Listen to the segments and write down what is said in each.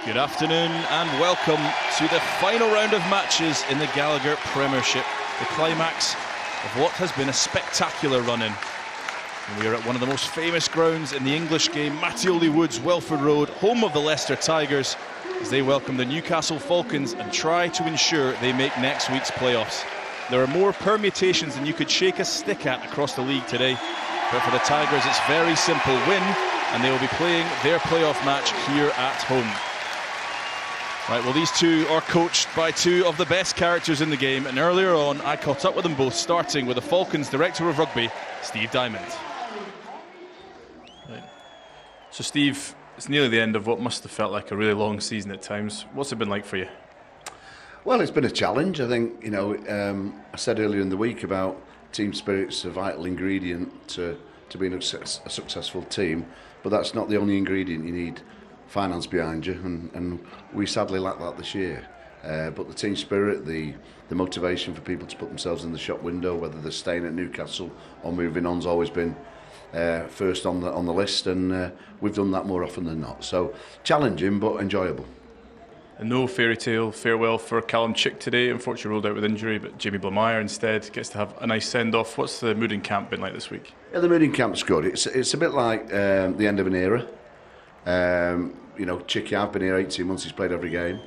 Good afternoon and welcome to the final round of matches in the Gallagher Premiership, the climax of what has been a spectacular run-in. We are at one of the most famous grounds in the English game, Mattioli Woods, Welford Road, home of the Leicester Tigers, as they welcome the Newcastle Falcons and try to ensure they make next week's playoffs. There are more permutations than you could shake a stick at across the league today, but for the Tigers it's very simple: win and they will be playing their playoff match here at home. Right, well, these two are coached by two of the best characters in the game, and earlier on I caught up with them both, starting with the Falcons Director of Rugby, Steve Diamond. Right. So Steve, it's nearly the end of what must have felt like a really long season at times. What's it been like for you? Well, it's been a challenge. I think, I said earlier in the week about team spirit's a vital ingredient to being a successful team, but that's not the only ingredient. You need finance behind you, and we sadly lack that this year. But the team spirit, the motivation for people to put themselves in the shop window, whether they're staying at Newcastle or moving on, has always been first on the list, and we've done that more often than not. So challenging but enjoyable. And no fairy tale farewell for Callum Chick today, unfortunately ruled out with injury, but Jamie Blameyer instead gets to have a nice send-off. What's the mood in camp been like this week? Yeah, the mood in camp's good. It's a bit like the end of an era. Chicky, I've been here 18 months, he's played every game.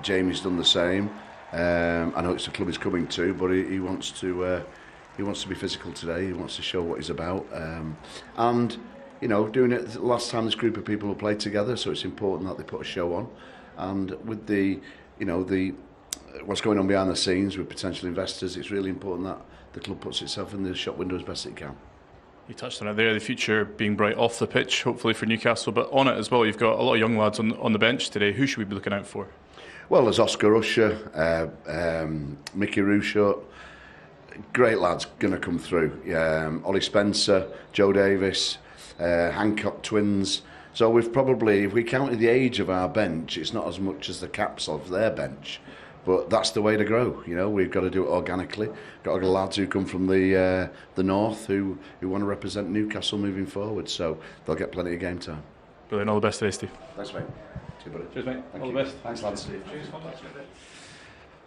Jamie's done the same. I know it's the club he's coming to, but he wants to be physical today. He wants to show what he's about. Doing it the last time this group of people have played together, so it's important that they put a show on. And with the what's going on behind the scenes with potential investors, it's really important that the club puts itself in the shop window as best it can. You touched on it there, the future being bright off the pitch, hopefully for Newcastle, but on it as well, you've got a lot of young lads on the bench today. Who should we be looking out for? Well, there's Oscar Usher, Mickey Rushot, great lads going to come through. Ollie Spencer, Joe Davis, Hancock twins. So we've probably, if we counted the age of our bench, it's not as much as the caps of their bench. But that's the way to grow. We've got to do it organically. Got lads who come from the north who want to represent Newcastle moving forward. So they'll get plenty of game time. Brilliant. All the best today, Steve. Thanks, mate. Cheers, buddy. Cheers, mate. Thank all you. The best. Thanks, lads. Cheers.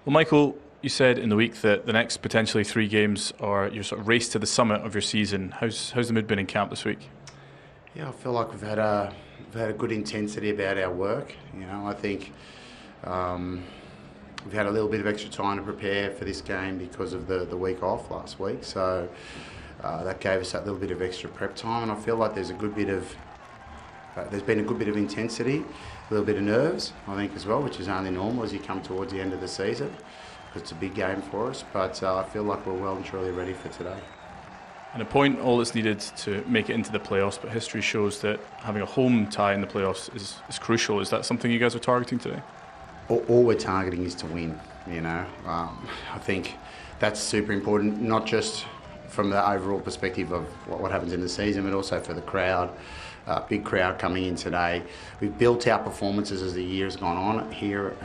Well, Michael, you said in the week that the next potentially 3 games are your sort of race to the summit of your season. How's the mood been in camp this week? Yeah, I feel like we've had a good intensity about our work. I think we've had a little bit of extra time to prepare for this game because of the week off last week. So that gave us that little bit of extra prep time, and I feel like there's been a good bit of intensity, a little bit of nerves, I think, as well, which is only normal as you come towards the end of the season, because it's a big game for us. But I feel like we're well and truly ready for today. And a point, all that's needed to make it into the playoffs, but history shows that having a home tie in the playoffs is crucial. Is that something you guys are targeting today? All we're targeting is to win, I think that's super important, not just from the overall perspective of what happens in the season, but also for the crowd. Big crowd coming in today. We've built our performances as the year has gone on here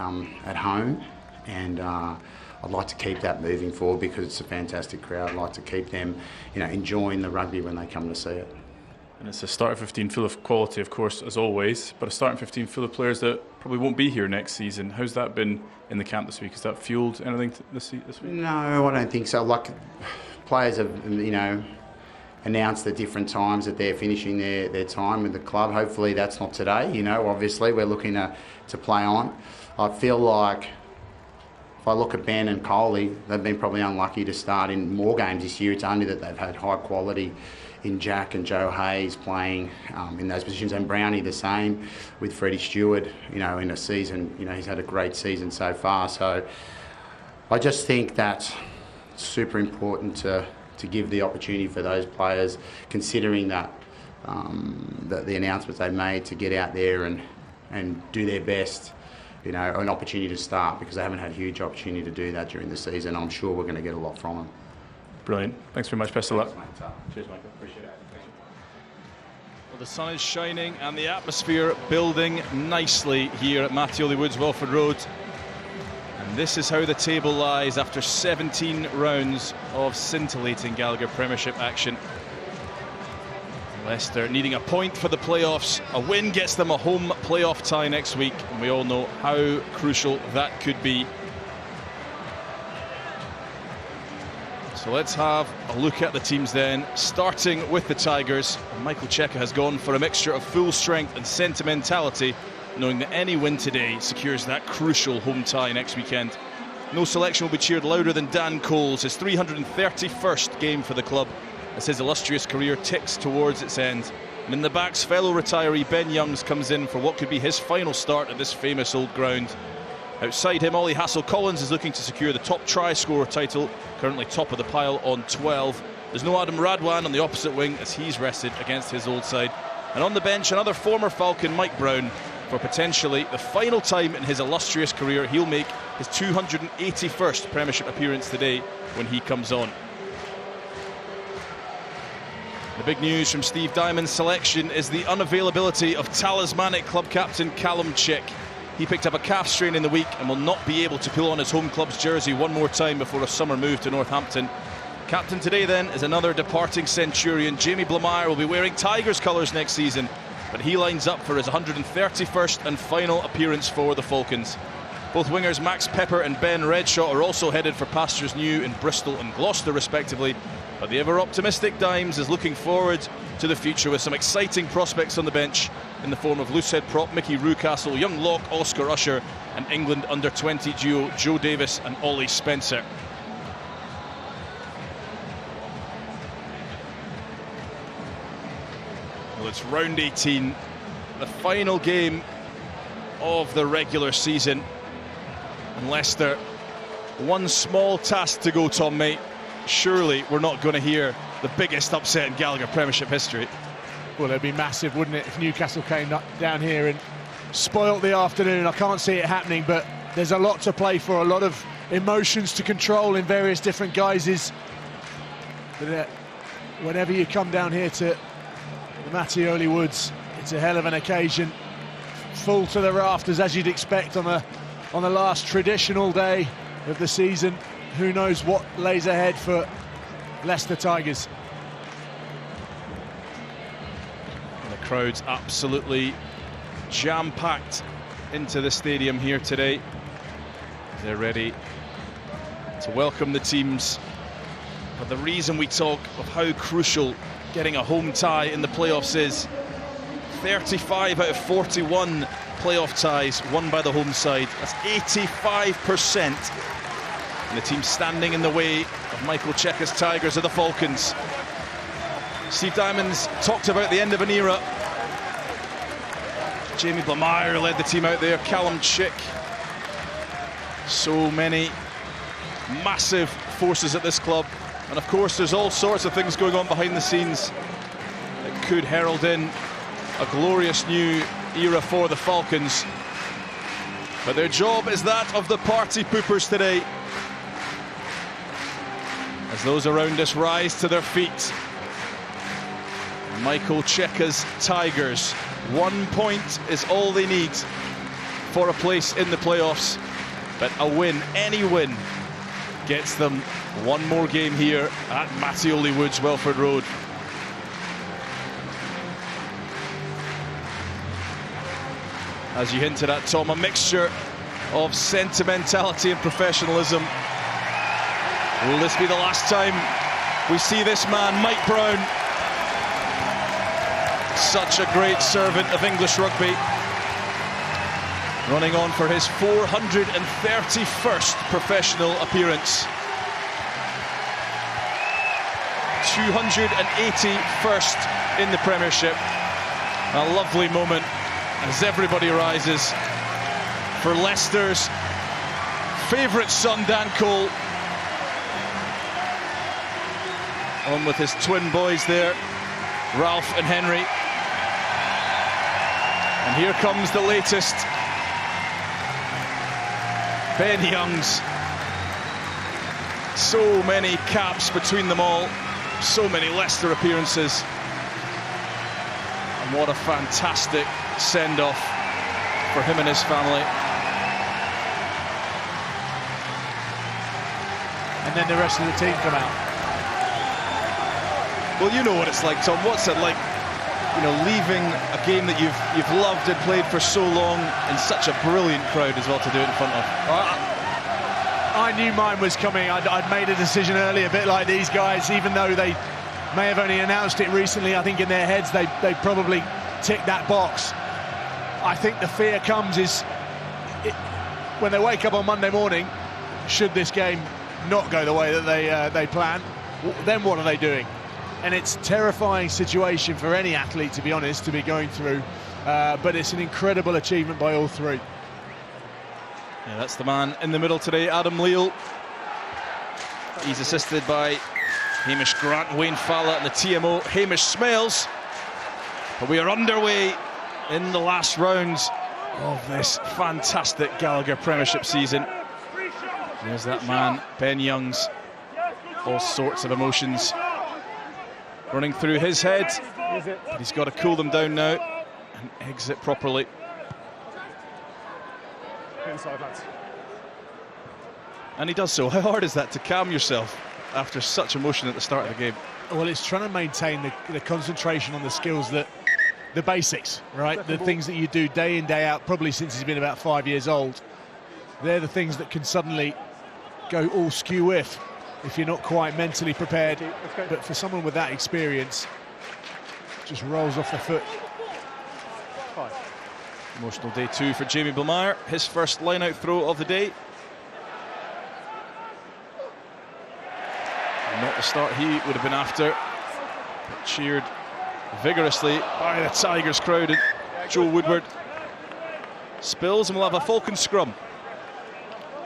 at home, and I'd like to keep that moving forward because it's a fantastic crowd. I'd like to keep them, enjoying the rugby when they come to see it. And it's a starting 15 full of quality, of course, as always, but a starting 15 full of players that probably won't be here next season. How's that been in the camp this week? Has that fueled anything this week? No, I don't think so. Players have, announced at different times that they're finishing their time with the club. Hopefully that's not today. Obviously we're looking to play on. I feel like if I look at Ben and Coley, they've been probably unlucky to start in more games this year. It's only that they've had high quality in Jack and Joe Hayes playing in those positions, and Brownie the same with Freddie Stewart. In a season, he's had a great season so far. So I just think that's super important to give the opportunity for those players, considering that the announcements they made to get out there and do their best. An opportunity to start, because they haven't had a huge opportunity to do that during the season. I'm sure we're going to get a lot from them. Brilliant. Thanks very much. Best of luck. Cheers, Michael. Appreciate it. Well, the sun is shining and the atmosphere building nicely here at Mattioli Woods, Welford Road. And this is how the table lies after 17 rounds of scintillating Gallagher Premiership action. Leicester needing a point for the playoffs. A win gets them a home playoff tie next week, and we all know how crucial that could be. So let's have a look at the teams then, starting with the Tigers. Michael Cheika has gone for a mixture of full strength and sentimentality, knowing that any win today secures that crucial home tie next weekend. No selection will be cheered louder than Dan Cole's, his 331st game for the club, as his illustrious career ticks towards its end. And in the backs, fellow retiree Ben Youngs comes in for what could be his final start at this famous old ground. Outside him, Ollie Hassel-Collins is looking to secure the top try scorer title, currently top of the pile on 12. There's no Adam Radwan on the opposite wing as he's rested against his old side. And on the bench, another former Falcon, Mike Brown, for potentially the final time in his illustrious career. He'll make his 281st Premiership appearance today when he comes on. The big news from Steve Diamond's selection is the unavailability of talismanic club captain Callum Chick. He picked up a calf strain in the week and will not be able to pull on his home club's jersey one more time before a summer move to Northampton. Captain today then is another departing Centurion. Jamie Blamire will be wearing Tigers colours next season, but he lines up for his 131st and final appearance for the Falcons. Both wingers Max Pepper and Ben Redshaw are also headed for pastures new in Bristol and Gloucester respectively, but the ever-optimistic Dimes is looking forward to the future with some exciting prospects on the bench in the form of loosehead prop Mickey Rucastle, young lock Oscar Usher, and England under-20 duo Joe Davis and Ollie Spencer. Well, it's round 18, the final game of the regular season. And Leicester, one small task to go, Tom, mate. Surely we're not going to hear the biggest upset in Gallagher Premiership history. Well, it'd be massive, wouldn't it, if Newcastle came down here and spoilt the afternoon. I can't see it happening, but there's a lot to play for, a lot of emotions to control in various different guises. But whenever you come down here to the Mattioli Woods, it's a hell of an occasion. Full to the rafters, as you'd expect on the last traditional day of the season. Who knows what lays ahead for Leicester Tigers. And the crowd's absolutely jam-packed into the stadium here today. They're ready to welcome the teams. But the reason we talk of how crucial getting a home tie in the playoffs is 35 out of 41 playoff ties won by the home side. That's 85%. And the team standing in the way of Michael Cheika's Tigers are the Falcons. Steve Diamond's talked about the end of an era. Jamie Blamire led the team out there, Callum Chick. So many massive forces at this club. And of course there's all sorts of things going on behind the scenes that could herald in a glorious new era for the Falcons. But their job is that of the party poopers today, as those around us rise to their feet. Michael Cheika's Tigers, 1 point is all they need for a place in the playoffs, but a win, any win, gets them one more game here at Mattioli Woods, Welford Road. As you hinted at, Tom, a mixture of sentimentality and professionalism. Will this be the last time we see this man, Mike Brown? Such a great servant of English rugby. Running on for his 431st professional appearance. 281st in the Premiership. A lovely moment as everybody rises for Leicester's favourite son, Dan Cole. On with his twin boys there, Ralph and Henry. And here comes the latest, Ben Youngs. So many caps between them all, so many Leicester appearances. And what a fantastic send-off for him and his family. And then the rest of the team come out. Well, you know what it's like, Tom. What's it like you know, leaving a game that you've loved and played for so long in such a brilliant crowd as well to do it in front of. I knew mine was coming. I'd made a decision early, a bit like these guys, even though they may have only announced it recently. I think in their heads they probably ticked that box. I think the fear comes when they wake up on Monday morning, should this game not go the way that they plan, then what are they doing? And it's a terrifying situation for any athlete, to be honest, to be going through. But it's an incredible achievement by all three. Yeah, that's the man in the middle today, Adam Leal. He's assisted by Hamish Grant, Wayne Falla, and the TMO, Hamish Smails. But we are underway in the last rounds of this fantastic Gallagher Premiership season. There's that man, Ben Youngs. All sorts of emotions running through his head. But he's got to cool them down now and exit properly. Inside, lads. And he does so. How hard is that to calm yourself after such emotion at the start of the game? Well, it's trying to maintain the concentration on the skills that, the basics, right? The things that you do day in, day out, probably since he's been about 5 years old. They're the things that can suddenly go all skew if you're not quite mentally prepared. But for someone with that experience, just rolls off the foot. Emotional day 2 for Jamie Bilmeyer, his first line-out throw of the day. And not the start he would have been after, but cheered vigorously by the Tigers crowd. And Joe Woodward spills and we'll have a Falcons scrum.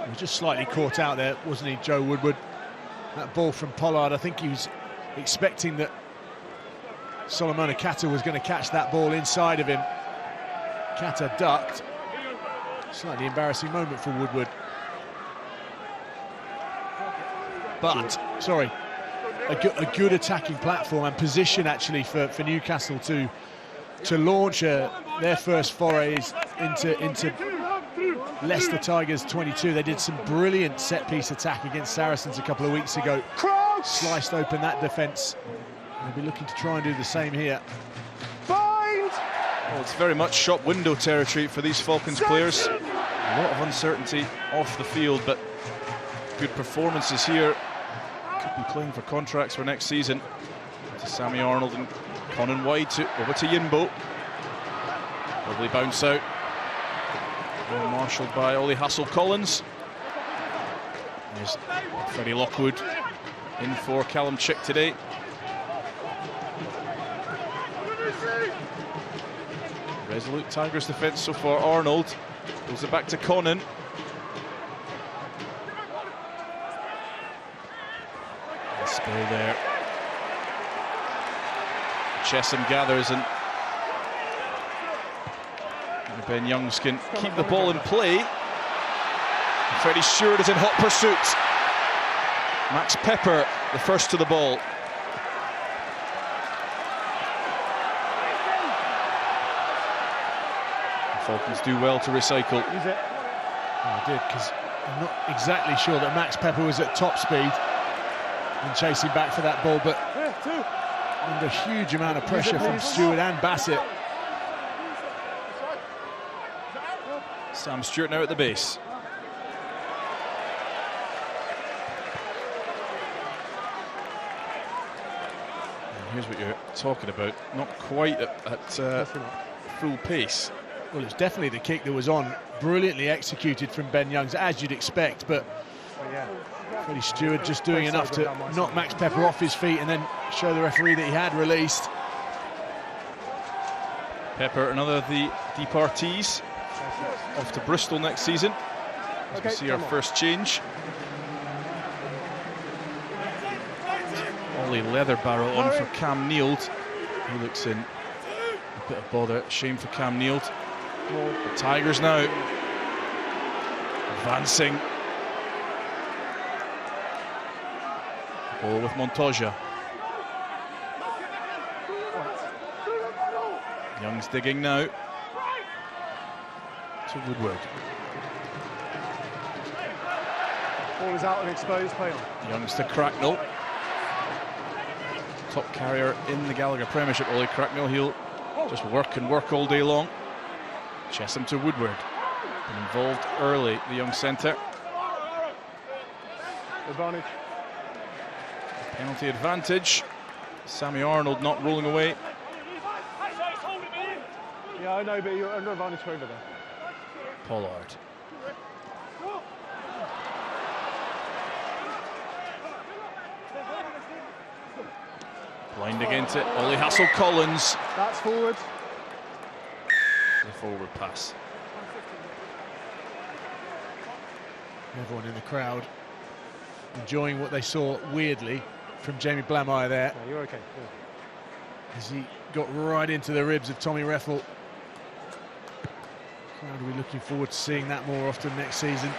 He was just slightly caught out there, wasn't he, Joe Woodward? That ball from Pollard, I think he was expecting that Solomon Kata was going to catch that ball inside of him. Kata ducked. Slightly embarrassing moment for Woodward. But, sorry, a good attacking platform and position actually for Newcastle to launch their first forays into Leicester Tigers 22. They did some brilliant set-piece attack against Saracens a couple of weeks ago. Sliced open that defence. They'll be looking to try and do the same here. Well, it's very much shop window territory for these Falcons players. A lot of uncertainty off the field, but good performances here. Could be playing for contracts for next season. To Sammy Arnold and Conan wide over to Yinbo. Lovely bounce out. Well marshalled by Ollie Hassel-Collins. There's Freddie Lockwood in for Callum Chick today. Resolute Tigers defence so far. Arnold goes it back to Conan. Spill there. Chesham gathers and Ben Youngs can keep the ball in play. Freddie Stewart is in hot pursuit. Max Pepper the first to the ball. Falcons do well to recycle. I did, because I'm not exactly sure that Max Pepper was at top speed and chasing back for that ball, but under huge amount of pressure from Stewart and Bassett. Sam Stewart now at the base. And here's what you're talking about. Not quite at full pace. Well, it's definitely the kick that was on. Brilliantly executed from Ben Youngs, as you'd expect, but Freddie Stewart just doing enough to knock Max Pepper off his feet and then show the referee that he had released. Pepper, another of the departees, off to Bristol next season. As we see our first change. Ollie Leatherbarrow on for Cam Neild. He looks in a bit of bother. Shame for Cam Neild. The Tigers now advancing. Ball with Montoya. Young's digging now to Woodward. Ball is out and exposed, play on. Young's to Cracknell. Top carrier in the Gallagher Premiership, Ollie Cracknell. He'll just work and work all day long. Chesham to Woodward. Been involved early, the young centre. Advantage. Penalty advantage. Sammy Arnold not rolling away. Yeah, I know, but you're under advantage over there. Pollard. Blind against it. Ollie Hassel-Collins. That's forward. The forward pass. Everyone in the crowd enjoying what they saw, weirdly, from Jamie Blameyer there. Yeah, you're okay. Yeah. As he got right into the ribs of Tommy Reffel. Crowd will be looking forward to seeing that more often next season.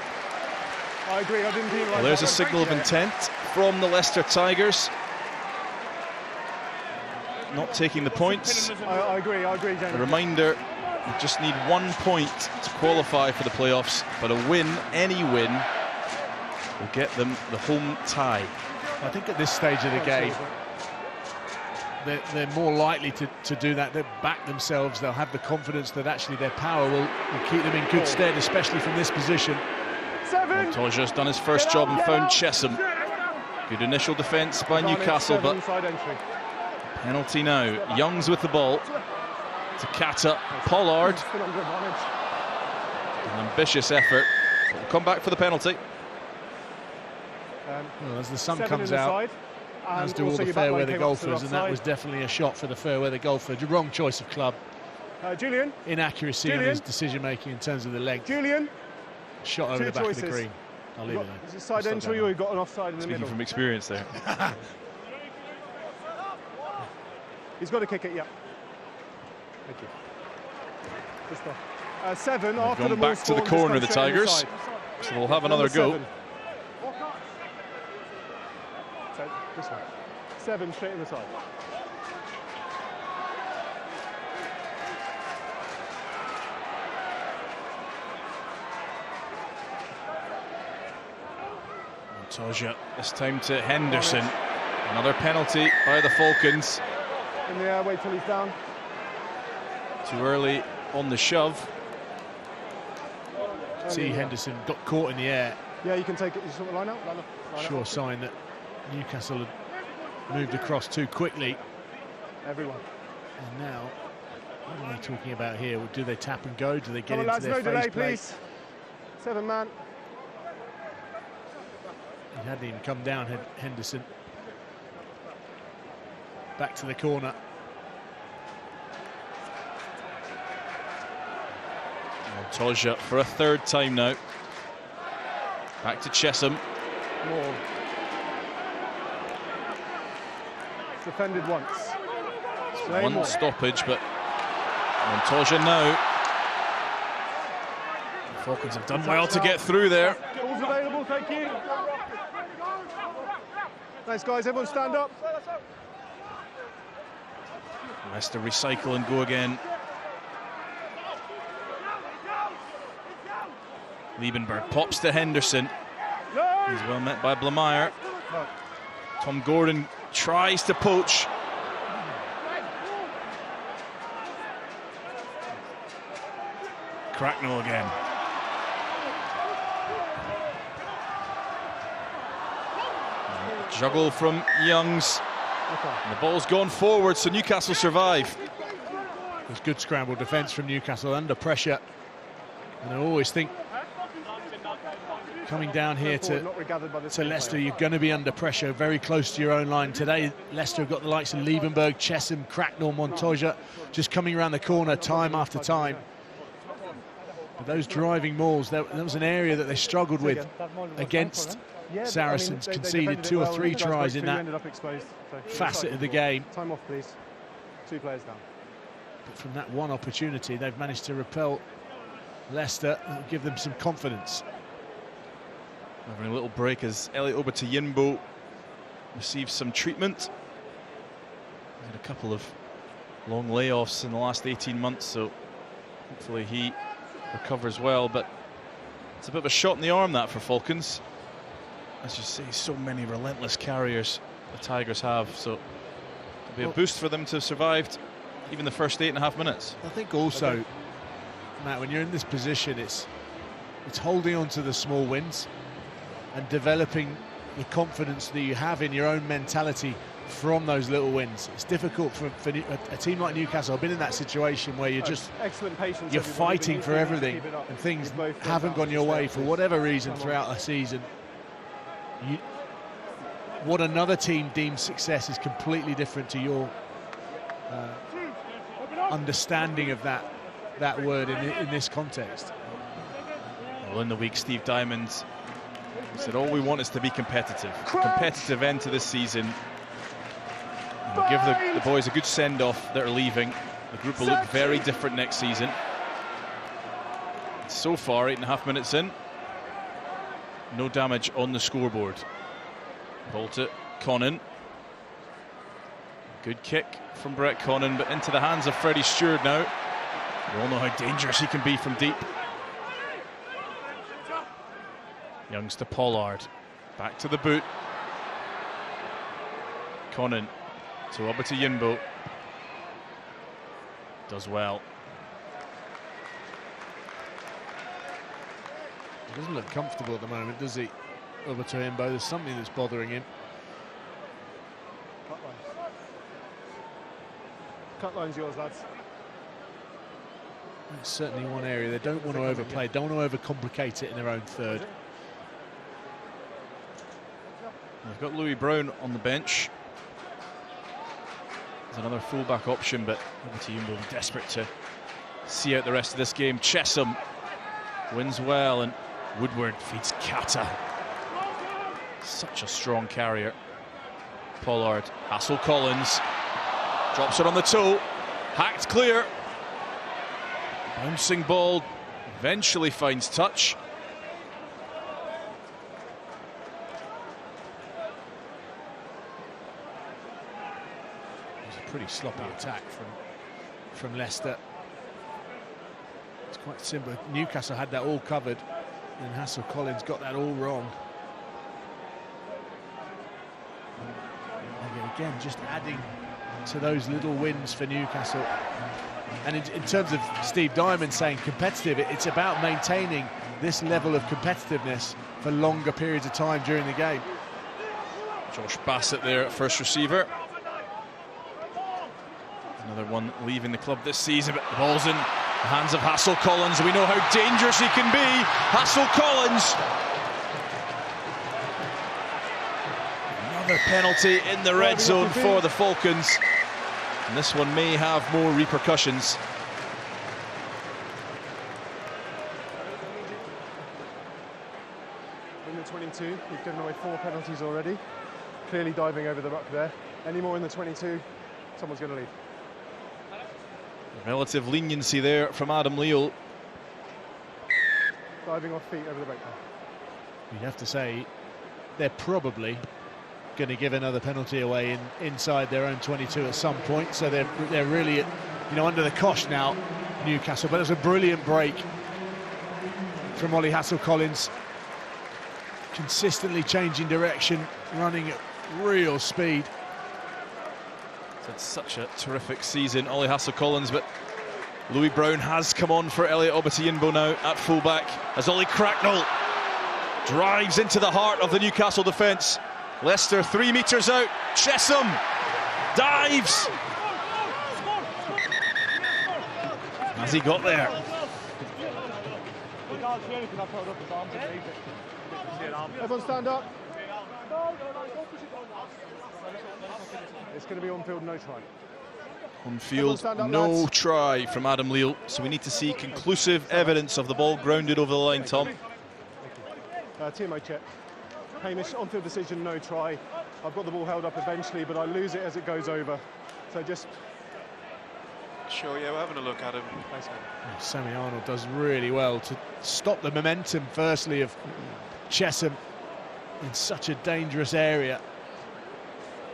I agree. I didn't even like There's that. a signal of intent from the Leicester Tigers. Not taking the points. I agree, Jamie. A reminder, you just need 1 point to qualify for the playoffs, but a win, any win, will get them the home tie. I think at this stage of the game, they're more likely to do that. They'll back themselves. They'll have the confidence that actually their power will keep them in good stead, especially from this position. Montoya's done his first job and found Chesham. Good initial defence by Newcastle, but penalty now. Young's with the ball to Kata. Pollard. An ambitious effort. We'll come back for the penalty. Well, as the sun comes out, as do all the fair weather golfers, and that was definitely a shot for the fair weather golfer. The wrong choice of club. Julian. Inaccuracy on his decision making in terms of the length. Julian. Shot over the back of the green. I'll leave it there. Is it side entry or you've got an offside in the Speaking middle? from experience there. He's got to kick it, yeah. Thank you. Good stuff. 7 after the gone back to the corner, the Tigers. So they'll have another go. 7. So, this one. 7 straight in the side. Montoya, this time to Henderson. Another penalty by the Falcons. In the air, wait till he's down. Too early on the shove. See, Henderson got caught in the air. Yeah, you can take it. You just want the line out? Line up. Sure sign that Newcastle had moved across too quickly. Everyone. And now, what are they talking about here? Do they tap and go? Do they get Come on, into lads, their no delay, face play? please. 7 man. He hadn't even come down, Henderson. Back to the corner. Montoya for a third time now. Back to Chesham. More. Defended once. One stoppage, but Montoya now. The Falcons have done well to get through there. Balls available, thank you. Thanks, guys. Everyone stand up. Leicester recycle and go again. Liebenberg pops to Henderson. He's well met by Blameyer. Tom Gordon tries to poach. Cracknell again. Juggle from Youngs. And the ball's gone forward, so Newcastle survive. There's good scramble defence from Newcastle under pressure. And I always think coming down here to Leicester, you're going to be under pressure, very close to your own line. Today, Leicester have got the likes of Liebenberg, Chesham, Cracknell, Montoya, just coming around the corner time after time. But those driving mauls, that was an area that they struggled with against Saracens. Conceded 2 or 3 tries in that facet of the game. Time off, please. 2 players down. But from that one opportunity, they've managed to repel Leicester and give them some confidence. Having a little break as Elliot Oberto-Yinbo receives some treatment. Had a couple of long layoffs in the last 18 months, so hopefully he recovers well. But it's a bit of a shot in the arm, that, for Falcons. As you say, so many relentless carriers the Tigers have, so it'll be a boost for them to have survived even the first 8.5 minutes. I think also, Matt, when you're in this position, it's holding on to the small wins and developing the confidence that you have in your own mentality from those little wins. It's difficult for a team like Newcastle. I've been in that situation where you're just you're fighting for everything, and things haven't gone your way for whatever reason throughout a season. What another team deems success is completely different to your understanding of that word in this context. Well, in the week, Steve Diamond said all we want is to be competitive. Competitive end to this season. We'll give the boys a good send-off that are leaving. The group will look very different next season. So far, 8.5 minutes in, no damage on the scoreboard. Ball to Connon. Good kick from Brett Connon, but into the hands of Freddie Stewart now. We all know how dangerous he can be from deep. Youngs to Pollard. Back to the boot. Connon to Obata Yinbo. Does well. He doesn't look comfortable at the moment, does he? Obata Yinbo, there's something that's bothering him. Cut line's yours, lads. That's certainly one area they don't want to overplay, don't want to overcomplicate it in their own third. They've got Louis Brown on the bench. There's another fullback option, but Obata Yinbo desperate to see out the rest of this game. Chesham wins well, and Woodward feeds Kata. Such a strong carrier. Pollard, Hassel Collins, drops it on the toe, hacked clear. Bouncing ball, eventually finds touch. It was a pretty sloppy attack from Leicester. It's quite simple. Newcastle had that all covered, and Hassel Collins got that all wrong. And again, just adding to those little wins for Newcastle. And in terms of Steve Diamond saying competitive, it's about maintaining this level of competitiveness for longer periods of time during the game. Josh Bassett there at first receiver. Another one leaving the club this season, but the ball's in the hands of Hassel Collins. We know how dangerous he can be. Hassel Collins. Another penalty in the red zone for the Falcons. And this one may have more repercussions. In the 22, you've given away 4 penalties already. Clearly diving over the ruck there. Any more in the 22, someone's going to leave. Relative leniency there from Adam Leal. Diving off feet over the breakdown. You'd have to say they're probably going to give another penalty away inside their own 22 at some point, so they're really, under the cosh now, Newcastle. But it was a brilliant break from Ollie Hassel Collins, consistently changing direction, running at real speed. He's had such a terrific season, Ollie Hassel Collins, but Louis Brown has come on for Elliot Obata Yinbo now at fullback as Ollie Cracknell drives into the heart of the Newcastle defence. Leicester 3 metres out. Chesham dives. Has he got there? Everyone stand up. It's going to be on field, no try. On field, no try from Adam Leal. So we need to see conclusive evidence of the ball grounded over the line, Tom. TMO check. Hamish, on-field decision, no try. I've got the ball held up eventually, but I lose it as it goes over. So just... Sure, yeah, we're having a look at him. Thanks, man. Sammy Arnold does really well to stop the momentum, firstly, of Chesham in such a dangerous area.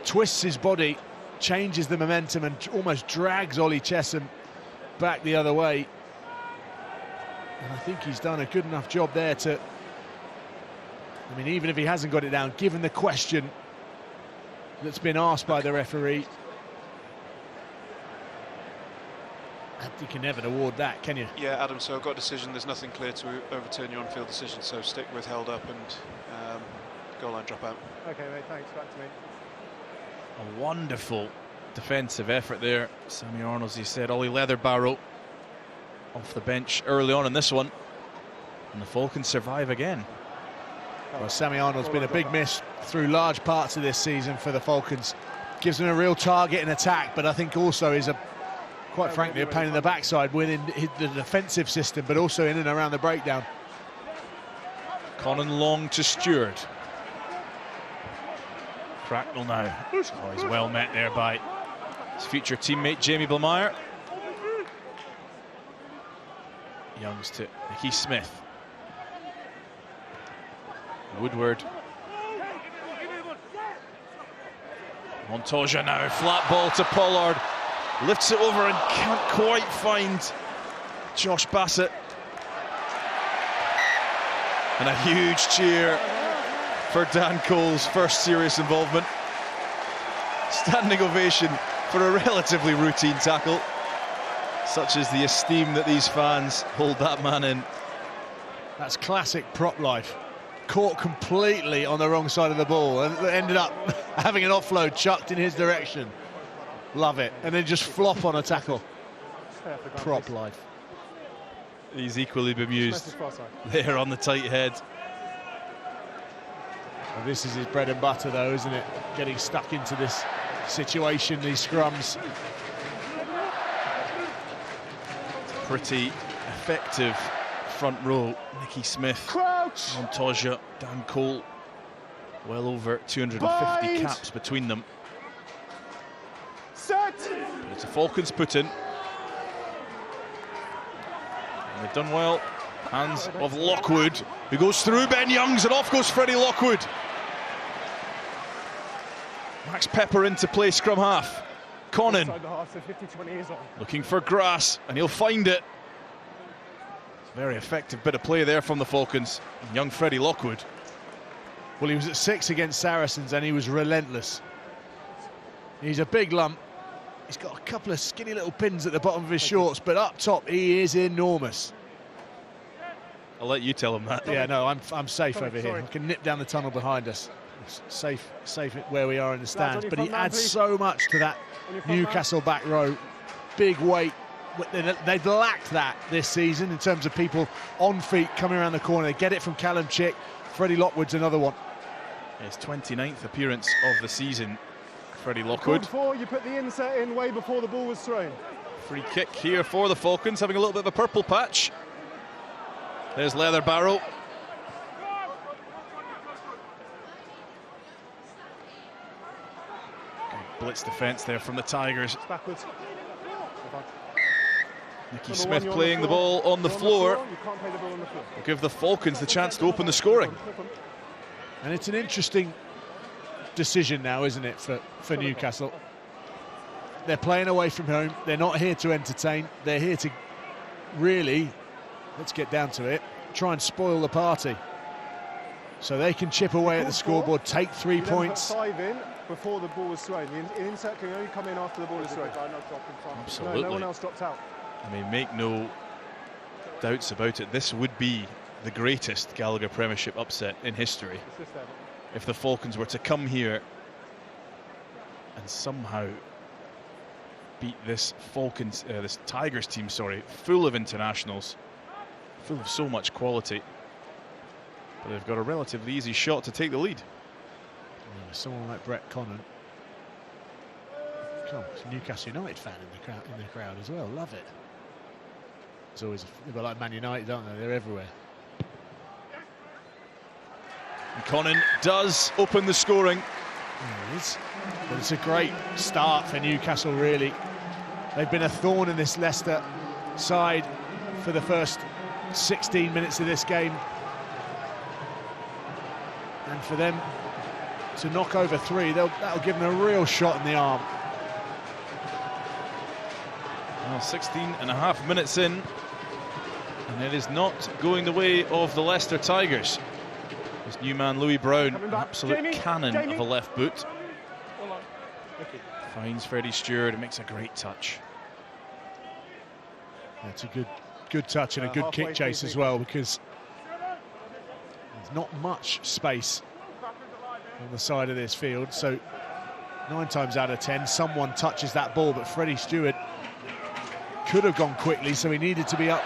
Twists his body, changes the momentum, and almost drags Ollie Chesham back the other way. And I think he's done a good enough job there to... I mean, even if he hasn't got it down, given the question that's been asked by the referee, You can never award that, can you? Yeah, Adam, so I've got a decision. There's nothing clear to overturn your on-field decision, so stick with held up and goal line drop out. Okay, mate, thanks. Back to me. A wonderful defensive effort there. Sammy Arnold, as he said, Ollie Leatherbarrow off the bench early on in this one. And the Falcons survive again. Well, Sammy Arnold's been a big miss through large parts of this season for the Falcons. Gives them a real target in attack, but I think also is quite frankly, a pain in the backside within the defensive system, but also in and around the breakdown. Conan Long to Stewart. Cracknell now. Oh, he's well met there by his future teammate Jamie Blamire. Youngs to Nicky Smith. Woodward. Montoya now, flat ball to Pollard. Lifts it over and can't quite find Josh Bassett. And a huge cheer for Dan Cole's first serious involvement. Standing ovation for a relatively routine tackle. Such is the esteem that these fans hold that man in. That's classic prop life. Caught completely on the wrong side of the ball and ended up having an offload chucked in his direction. Love it. And then just flop on a tackle. Prop life. He's equally bemused there on the tight head. Well, this is his bread and butter though, isn't it? Getting stuck into this situation, these scrums. Pretty effective front row. Nicky Smith, Crouch. Montoya, Dan Cole. Well over 250 Bind. caps between them. Set. But it's a Falcons put in. And they've done well. Hands of Lockwood, who goes through Ben Youngs, and off goes Freddie Lockwood. Max Pepper into play, scrum half. Conan looking for grass, and he'll find it. It's a very effective bit of play there from the Falcons. And young Freddie Lockwood. Well, he was at 6 against Saracens and he was relentless. He's a big lump. He's got a couple of skinny little pins at the bottom of his shorts, but up top he is enormous. I'll let you tell him that. Yeah, no, I'm safe over here. I can nip down the tunnel behind us. It's safe where we are in the stands. But he adds so much to that Newcastle back row. Big weight. They've lacked that this season in terms of people on feet coming around the corner. They get it from Callum Chick. Freddie Lockwood's another one. His 29th appearance of the season. Freddie Lockwood. Before you put the insert in way before the ball was thrown. Free kick here for the Falcons, having a little bit of a purple patch. There's Leatherbarrow. Blitz defence there from the Tigers. Backwards. Nicky Smith playing the ball on the floor. Will give the Falcons the chance to open the scoring. And it's an interesting decision now, isn't it, for Newcastle? They're playing away from home. They're not here to entertain. They're here to really, let's get down to it, try and spoil the party. So they can chip away at the scoreboard, take 3 points. 5 in before the ball was thrown. The insert can only come in after the ball is thrown. Absolutely. No one else dropped out. I mean, make no doubts about it. This would be the greatest Gallagher Premiership upset in history. If the Falcons were to come here and somehow beat this this Tigers team, full of internationals, full of so much quality, but they've got a relatively easy shot to take the lead. Yeah, someone like Brett Conan. Come on, it's a Newcastle United fan in the crowd as well. Love it. It's always they're like Man United, aren't they? They're everywhere. And Conan does open the scoring. It is. But it's a great start for Newcastle, really. They've been a thorn in this Leicester side for the first 16 minutes of this game. And for them to knock over 3, that'll give them a real shot in the arm. Well, 16 and a half minutes in, and it is not going the way of the Leicester Tigers. This new man, Louis Brown, an absolute cannon of a left boot. Finds Freddie Stewart and makes a great touch. It's a good touch and a good kick chase as well, because there's not much space on the side of this field. So 9 times out of 10, someone touches that ball, but Freddie Stewart could have gone quickly, so he needed to be up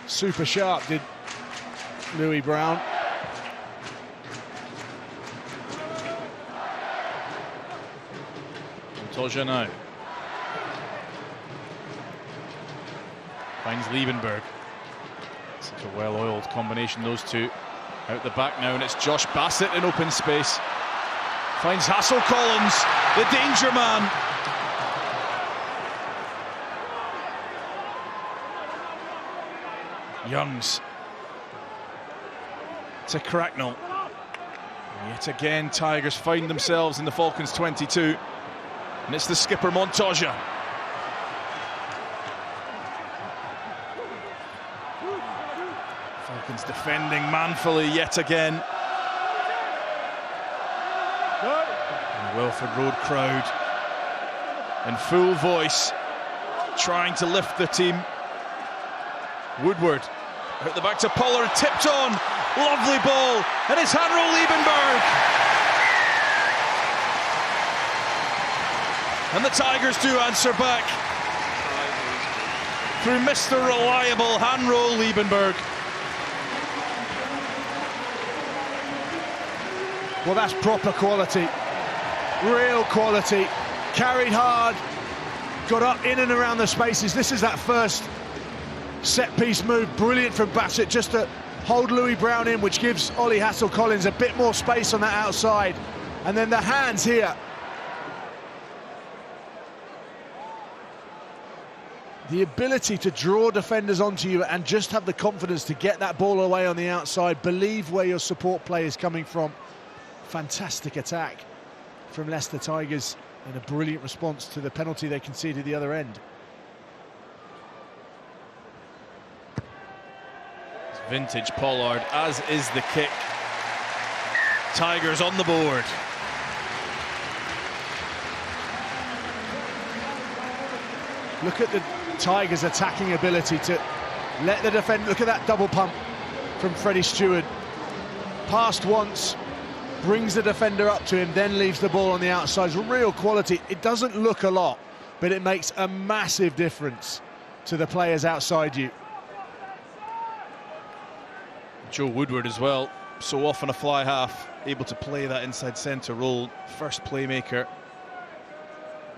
super sharp, did Louis Brown. Montoya now finds Liebenberg. Such a well-oiled combination, those two. Out the back now, and it's Josh Bassett in open space. Finds Hassel Collins, the danger man. Youngs to Cracknell. Yet again, Tigers find themselves in the Falcons 22. And it's the skipper, Montoya. Falcons defending manfully yet again. And the Welford Road crowd in full voice trying to lift the team. Woodward out the back to Pollard, tipped on, lovely ball, and it's Hanro Liebenberg. And the Tigers do answer back through Mr. Reliable Hanro Liebenberg. Well, that's proper quality, real quality. Carried hard, got up in and around the spaces. This is that first set-piece move, brilliant from Bassett, just to hold Louis Brown in, which gives Ollie Hassel-Collins a bit more space on that outside. And then the hands here. The ability to draw defenders onto you and just have the confidence to get that ball away on the outside, believe where your support play is coming from. Fantastic attack from Leicester Tigers and a brilliant response to the penalty they conceded the other end. It's vintage Pollard, as is the kick. Tigers on the board. Look at the Tigers' attacking ability to let the defender. Look at that double pump from Freddie Stewart. Passed once, brings the defender up to him, then leaves the ball on the outside. Real quality. It doesn't look a lot, but it makes a massive difference to the players outside you. Joe Woodward as well, so often a fly half, able to play that inside centre role. First playmaker,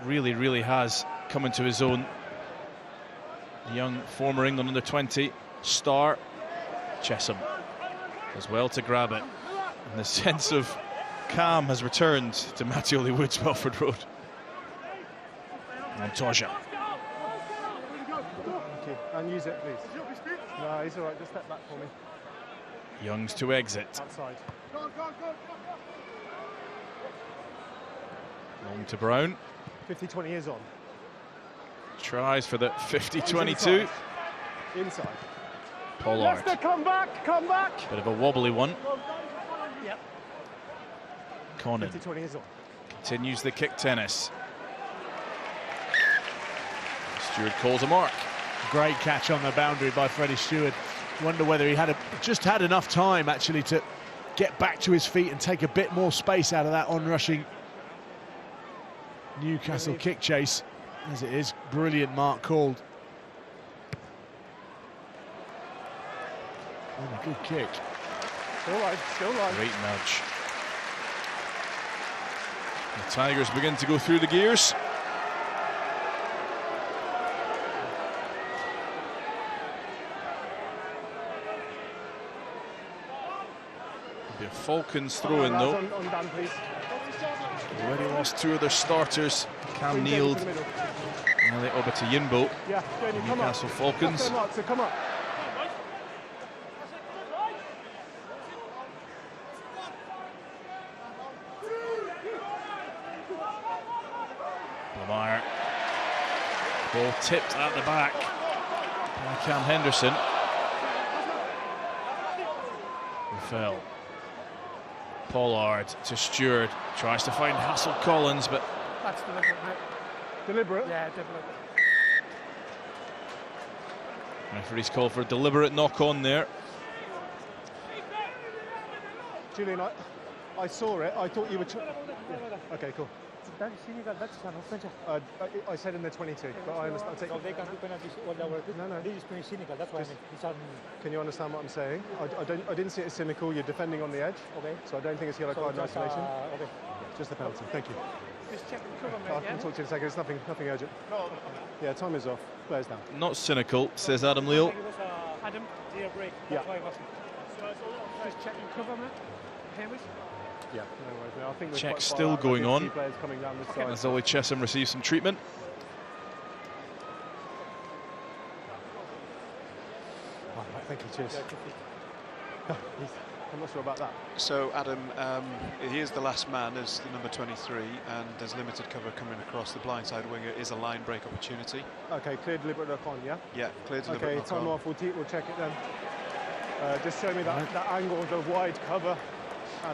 really has come into his own. The young former England under-20 star, Chesham, as well to grab it. And the sense of calm has returned to Mattioli Woods, Welford Road. Montoya. Thank you. And use it, please. No, he's all right. Just step back for me. Youngs to exit. Outside. Long to Brown. 50-20 is on. Tries for the 50-22. Inside. Pollard. Leicester, come back, come back. Bit of a wobbly one. Yep. Conan 50-20 is on. continues the kick tennis. Stewart calls a mark. Great catch on the boundary by Freddie Stewart. Wonder whether he had just had enough time actually to get back to his feet and take a bit more space out of that onrushing Newcastle kick chase. As it is, brilliant mark called. And a good kick. Still live, still live. Great nudge. The Tigers begin to go through the gears. The Falcons throw in though. On Dan, please. Already lost two of their starters. Cam Neild, Elliot Obata-Yinbo. Yeah, Jamie, come up. Newcastle Falcons. So come up. Lamar. Ball tipped at the back by Cam Henderson. Fell. Pollard to Stewart, tries to find Hassel-Collins, but That's deliberate, mate. Deliberate? Yeah, deliberate. Referee's called for a deliberate knock-on there. Julian, I saw it. I thought you were... Okay, cool. I said in the 22, but I understand. So they can do penalties all the way. No. This is pretty cynical, that's why I mean. Can you understand what I'm saying? I didn't see it as cynical. You're defending on the edge. Okay. So I don't think it's yellow card in isolation. Okay. Just a penalty. Thank you. Just check the cover, I can talk to you in a second. It's nothing urgent. No. Yeah, time is off. Players down. Not cynical, says Adam Leal. It was Adam, dear break. That's why I wasn't. Just checking cover, man. Hamish. Yeah, no worries. I think Check still going on coming down this side. as Ollie Chesham receives some treatment. Oh, thank you, cheers. I'm not sure about that. So Adam, he is the last man as the number 23, and there's limited cover coming across. The blindside winger is a line break opportunity. Okay, clear deliberate knock-on, yeah? Yeah, clear deliberate knock-on. Okay, time off, we'll check it then. Just show me that angle, the wide cover.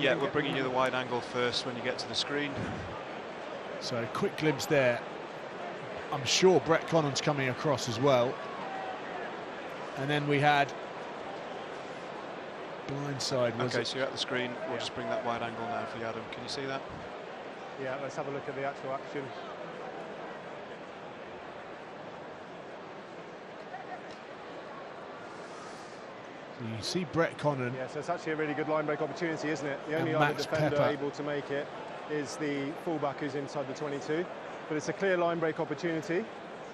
Yeah, we're bringing you the wide angle first when you get to the screen. So a quick glimpse there. I'm sure Brett Connon's coming across as well. And then we had blindside. Okay, so you're at the screen. We'll just bring that wide angle now for you, Adam. Can you see that? Yeah, let's have a look at the actual action. You see Brett Connon. Yeah, so it's actually a really good line break opportunity, isn't it? The only other defender able to make it is the fullback who's inside the 22. But it's a clear line break opportunity,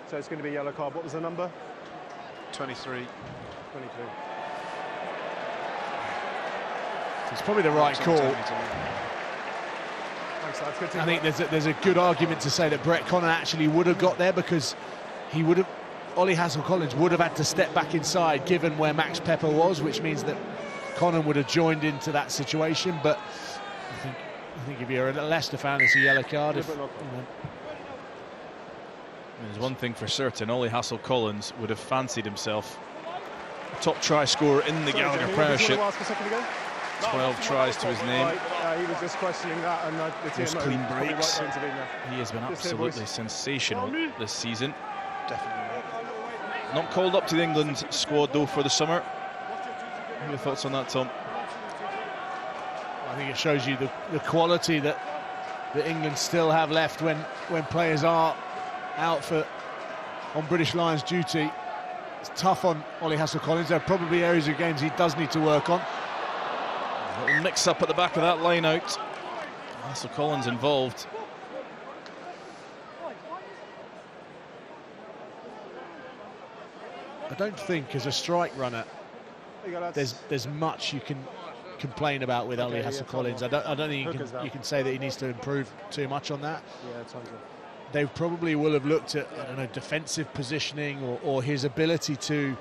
so it's going to be yellow card. What was the number? 23. 23. It's probably the right call. Thanks, I think there's a good argument to say that Brett Connon actually would have got there, because he would have. Ollie Hassel-Collins would have had to step back inside given where Max Pepper was, which means that Connon would have joined into that situation. But I think if you're a Leicester fan, it's a yellow card. There's one thing for certain: Ollie Hassel-Collins would have fancied himself a top try scorer in the Gallagher Premiership. 12 tries to his name. He was just questioning that, and the those clean breaks. He has been absolutely sensational this season. Definitely. Not called up to the England squad though for the summer. What are your thoughts on that, Tom? I think it shows you the quality that England still have left when players are out on British Lions duty. It's tough on Ollie Hassel-Collins. There are probably areas of games he does need to work on. A little mix-up at the back of that line out. Hassel-Collins involved. I don't think, as a strike runner, there's much you can complain about with Ollie Hassel-Collins. I don't think you can say that he needs to improve too much on that. Yeah, tons of. They probably will have looked at, I don't know, defensive positioning or his ability to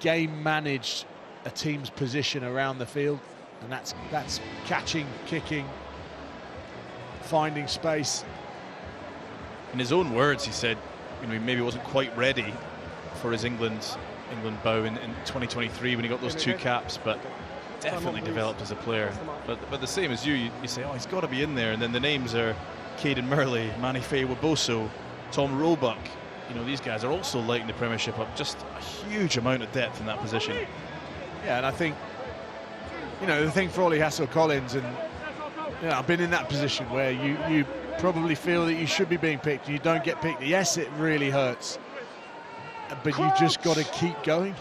game manage a team's position around the field, and that's catching, kicking, finding space. In his own words, he said, he maybe wasn't quite ready for his England bow in 2023 when he got those 2 caps, but definitely developed as a player. But the same as you say, oh, he's got to be in there, and then the names are Caden Murley, Manny Faye-Waboso, Tom Roebuck. These guys are also lighting the Premiership up. Just a huge amount of depth in that position. Yeah, and I think, the thing for Ollie Hassel-Collins, and I've been in that position where you probably feel that you should be being picked, and you don't get picked. Yes, it really hurts, but you just got to keep going,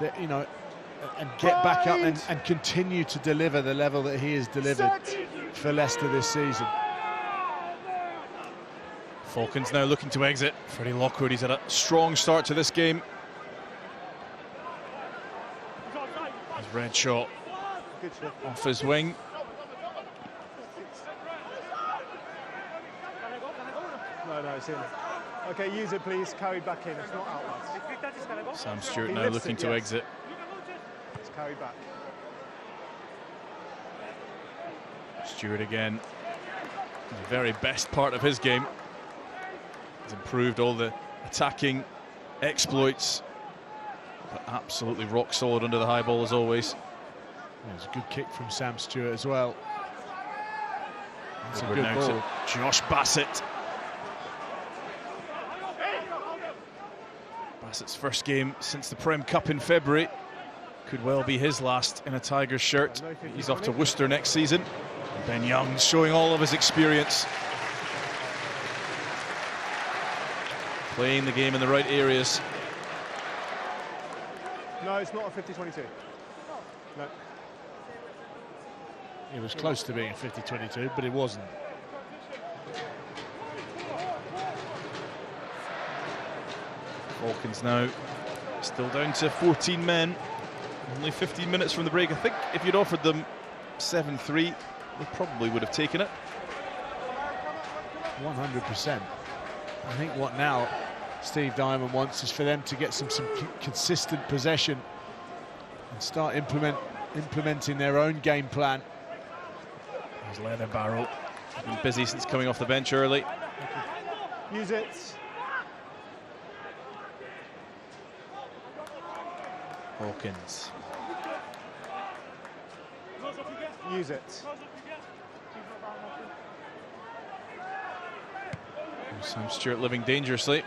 and get back up and continue to deliver the level that he has delivered for Leicester this season. Falcons now looking to exit. Freddie Lockwood, he's had a strong start to this game. His red shot off his wing. No, it's in. Okay, use it, please. Carried back in. It's not out. Sam Stewart now looking to exit. It's carried back. Stewart again. The very best part of his game. He's improved all the attacking exploits, but absolutely rock solid under the high ball as always. There's a good kick from Sam Stewart as well. That's a good ball. ball. Josh Bassett. Bassett's first game since the Prem Cup in February. Could well be his last in a Tigers shirt. He's off to Worcester next season. And Ben Young showing all of his experience. Playing the game in the right areas. No, it's not a 50-22. No. It was close to being a 50-22, but it wasn't. Falcons now still down to 14 men. Only 15 minutes from the break. I think if you'd offered them 7-3, they probably would have taken it. 100%. I think what now Steve Diamond wants is for them to get some consistent possession and start implementing their own game plan. There's Leather Barrow. He's been busy since coming off the bench early. Use it. Hawkins. Use it. Sam Stewart living dangerously.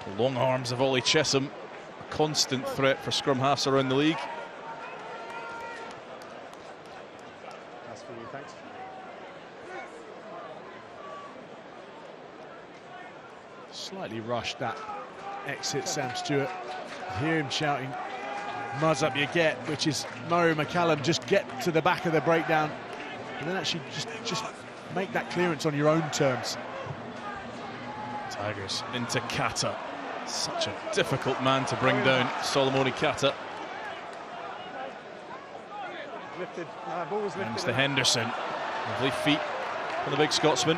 The long arms of Ollie Chesham, a constant threat for scrum halves around the league. That's for you, thanks. Slightly rushed that exit, Sam Stewart. Hear him shouting, "Muzz up you get," which is Murray McCallum, just get to the back of the breakdown and then actually just make that clearance on your own terms. Tigers into Kata. Such a difficult man to bring down, Solomoni Kata. Lifted. Ball was lifted. Hands to Henderson. Lovely feet from the big Scotsman.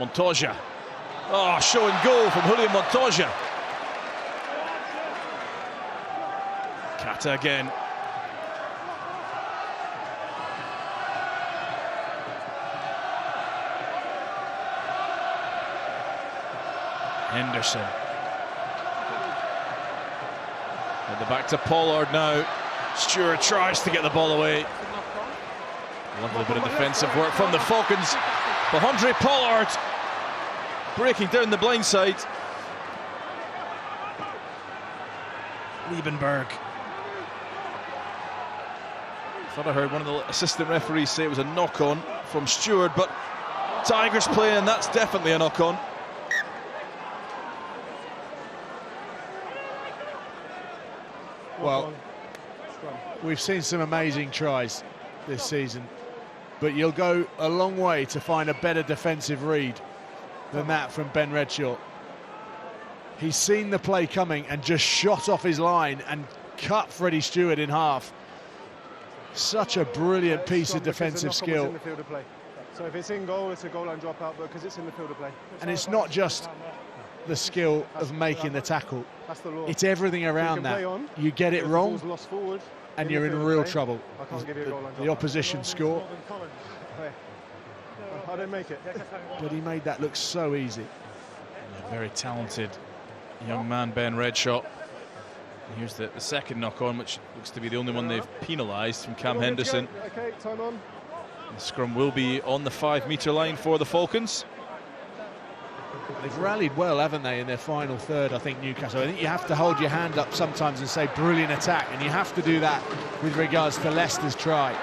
Montoya. Oh, show and goal from Julian Montoya. Kata again. Henderson. At the back to Pollard now. Stewart tries to get the ball away. Lovely bit of defensive work from the Falcons. But Andre Pollard breaking down the blind side. Liebenberg. Thought I heard one of the assistant referees say it was a knock-on from Stewart, but Tigers playing, that's definitely a knock-on. Well, we've seen some amazing tries this season, but you'll go a long way to find a better defensive read than that from Ben Redshaw. He's seen the play coming and just shot off his line and cut Freddie Stewart in half. Such a brilliant piece of defensive skill. So if it's in goal, it's a goal line dropout, but because it's in the field of play. And it's not just the skill of making the tackle. That's the law. It's everything around that. You get it wrong, and you're in real trouble. The opposition score. I didn't make it. But he made that look so easy. A very talented young man, Ben Redshaw. And here's the second knock-on, which looks to be the only one they've penalised from Cam Henderson. Okay, time on. The scrum will be on the 5-metre line for the Falcons. They've rallied well, haven't they, in their final third, I think, Newcastle. I think you have to hold your hand up sometimes and say brilliant attack, and you have to do that with regards to Leicester's try,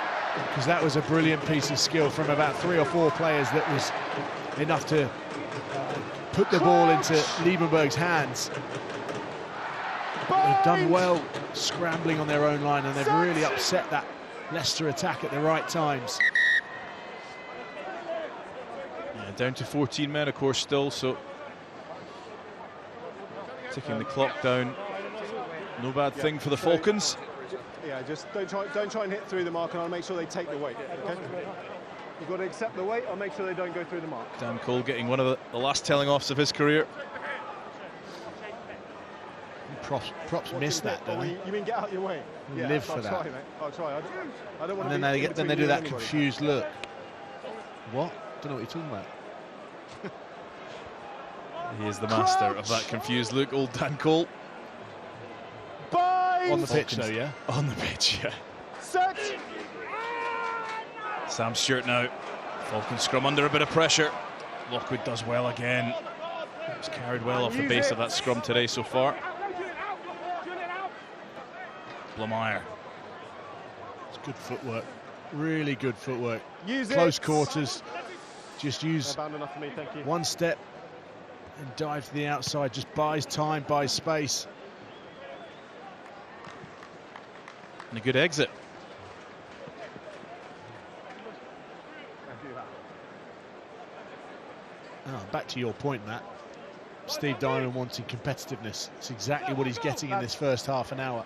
because that was a brilliant piece of skill from about 3 or 4 players that was enough to put the ball into Liebenberg's hands. They've done well scrambling on their own line, and they've really upset that Leicester attack at the right times. Yeah, down to 14 men, of course, still, so ticking the clock down. No bad thing for the Falcons. Yeah, just don't try and hit through the mark, and I'll make sure they take the weight. Okay? You've got to accept the weight. I'll make sure they don't go through the mark. Dan Cole getting one of the last telling-offs of his career. Props miss that, don't they? You mean get out your way? Yeah, live for that. Try, mate. I'll try. I don't want to. And then they do that confused look. What? Don't know what you're talking about. He is the master of that confused look, old Dan Cole. On the pitch, though, yeah? On the pitch, yeah. Set. Sam Stewart now. Falcons scrum under a bit of pressure. Lockwood does well again. It's carried well off the base of that scrum today so far. Blamire. It's good footwork, really good footwork. Close quarters, just use one step and dive to the outside, just buys time, buys space. And a good exit. Back to your point, Matt. Steve Diamond wanting competitiveness. It's exactly what he's getting in this first half an hour.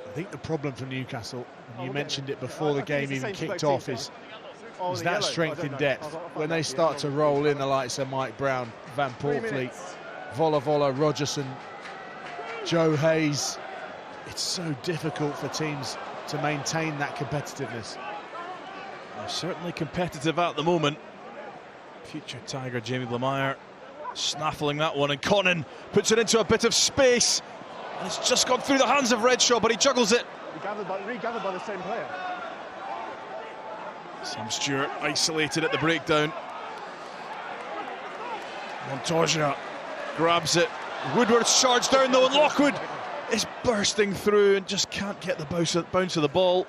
I think the problem for Newcastle, and you mentioned it before the game even kicked off, is that strength in depth. When they start to roll in the likes of Mike Brown, Van Portfleet, Vola, Rogerson, Joe Hayes, it's so difficult for teams to maintain that competitiveness. They're certainly competitive at the moment. Future Tiger Jamie Blamire snaffling that one, and Connon puts it into a bit of space. And it's just gone through the hands of Redshaw, but he juggles it. Regathered by the same player. Sam Stewart isolated at the breakdown. Montoya grabs it. Woodward's charged down though, and Lockwood is bursting through and just can't get the bounce of the ball.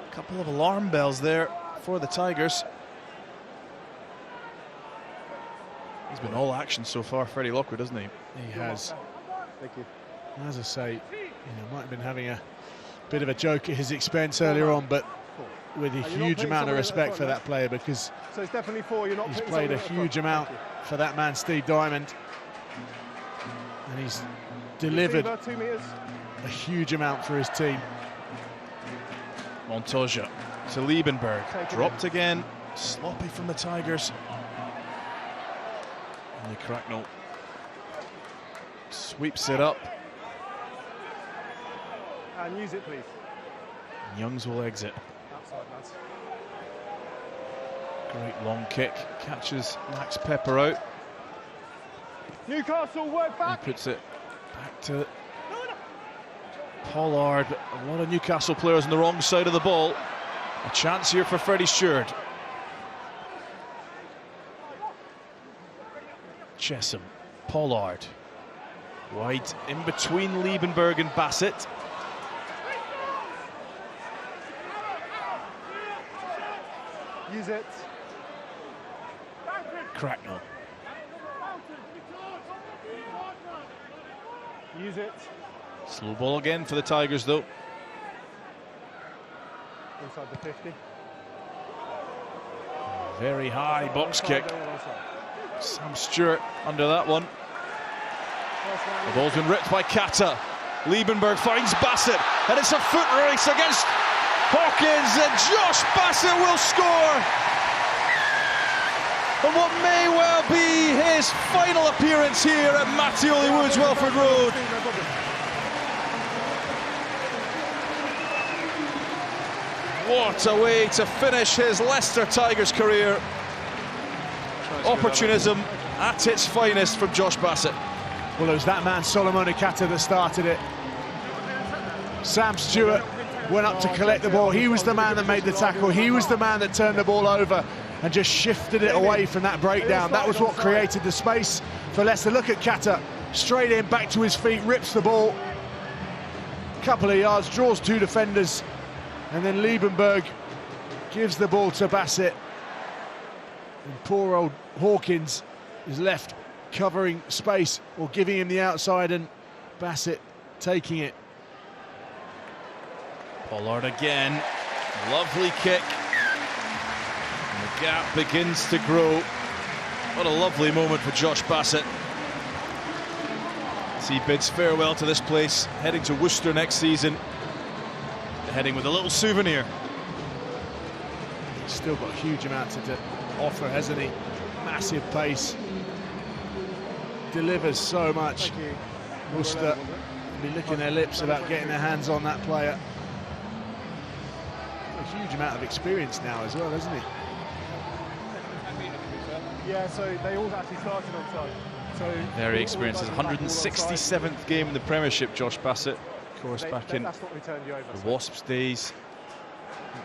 A couple of alarm bells there for the Tigers. He's been all action so far, Freddie Lockwood, hasn't he? He has. Thank you. As I say, might have been having a bit of a joke at his expense earlier on, but with a huge amount of respect for that player, because so it's definitely 4. You're not he's played a huge amount for that man, Steve Diamond, and he's delivered a huge amount for his team. Montoya to Liebenberg, dropped again, sloppy from the Tigers. And Cracknell sweeps it up. And use it, please. And Youngs will exit. Outside, lads. Great long kick, catches Max Pepper out. Newcastle, work back. He puts it back to Pollard. A lot of Newcastle players on the wrong side of the ball. A chance here for Freddie Stewart. Chesham, Pollard, wide in between Liebenberg and Bassett. Use it. Cracknell. Use it. Slow ball again for the Tigers though. Inside the 50. Very high box kick. Sam Stewart under that one. The ball's been ripped by Kata. Liebenberg finds Bassett, and it's a foot race against Hawkins, and Josh Bassett will score. And what may well be his final appearance here at Mattioli Woods, Welford Road. What a way to finish his Leicester Tigers career. Opportunism at its finest from Josh Bassett. Well, it was that man, Solomon Kata, that started it. Sam Stewart went up to collect the ball. He was the man that made the tackle. He was the man that turned the ball over and just shifted it away from that breakdown. That was what created the space for Leicester. Look at Kata, straight in, back to his feet, rips the ball. Couple of yards, draws 2 defenders, and then Liebenberg gives the ball to Bassett. And poor old Hawkins is left covering space or giving him the outside, and Bassett taking it. Pollard again, lovely kick. And the gap begins to grow. What a lovely moment for Josh Bassett as he bids farewell to this place, heading to Worcester next season, heading with a little souvenir. He's still got a huge amount to offer, hasn't he? Massive pace, delivers so much. Worcester will be licking their lips about getting their hands on that player. A huge amount of experience now as well, hasn't he? Yeah, so they all actually started on side. So very experienced. His 167th game in the Premiership, Josh Bassett. Of course, back in the Wasps days.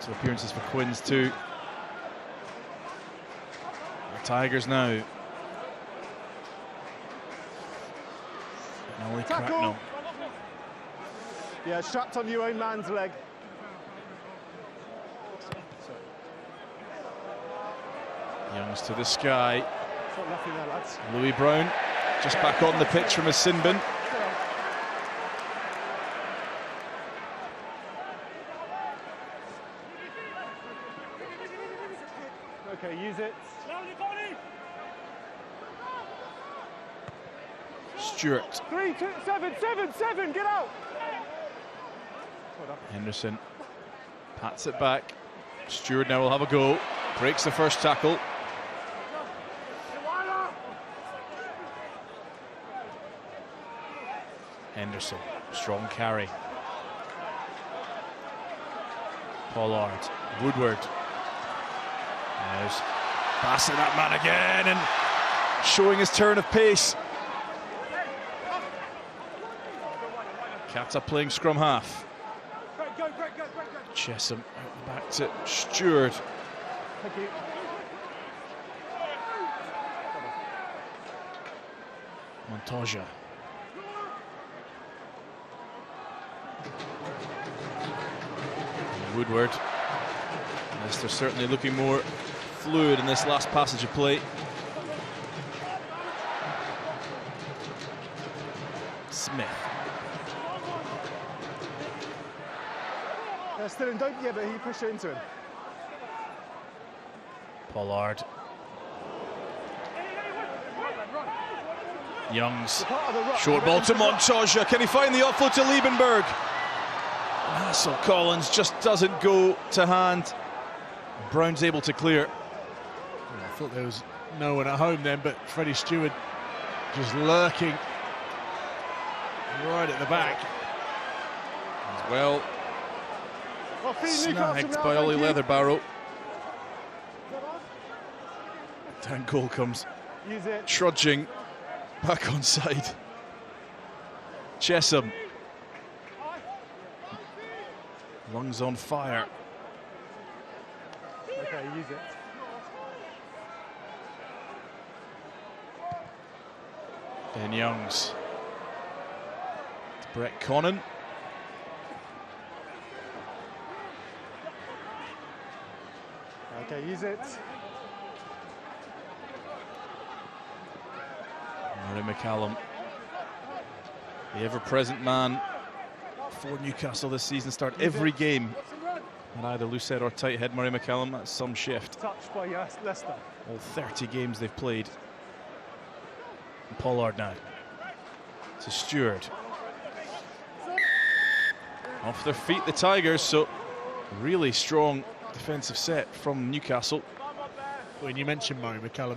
Some appearances for Quins too. Tigers now. Only Cracknell. Yeah, strapped on your own man's leg. Youngs to the sky. It's not nothing there, lads. Louis Brown just back on the pitch from his sin bin. Okay, use it. Stewart. 3, 2, 7, 7, 7, get out! Henderson pats it back. Stewart now will have a go. Breaks the first tackle. Henderson, strong carry. Pollard, Woodward. There's passing that man again and showing his turn of pace. Cats are playing scrum half. Chesham back to Stewart. Thank you. Montoya. Woodward. Leicester certainly looking more fluid in this last passage of play. Smith. Still in, don't, yeah, but he pushed it into him. Pollard. Youngs. Short ball to Montoya. Can he find the offload to Liebenberg? Hassel Collins just doesn't go to hand. Brown's able to clear. I thought there was no one at home then, but Freddie Stewart just lurking right at the back. As well. Snagged by Ollie Leatherbarrow. Down goal comes trudging back on side. Chesham. Lungs on fire. Okay, use it. Ben Youngs. It's Brett Connon. Okay, use it. Murray McCallum, the ever-present man for Newcastle this season. Start every game at either loose head or tight head. Murray McCallum, that's some shift. Touched by Leicester. All 30 games they've played. And Pollard now to Stewart. Off their feet, the Tigers, so really strong defensive set from Newcastle. When you mentioned Murray McCallum,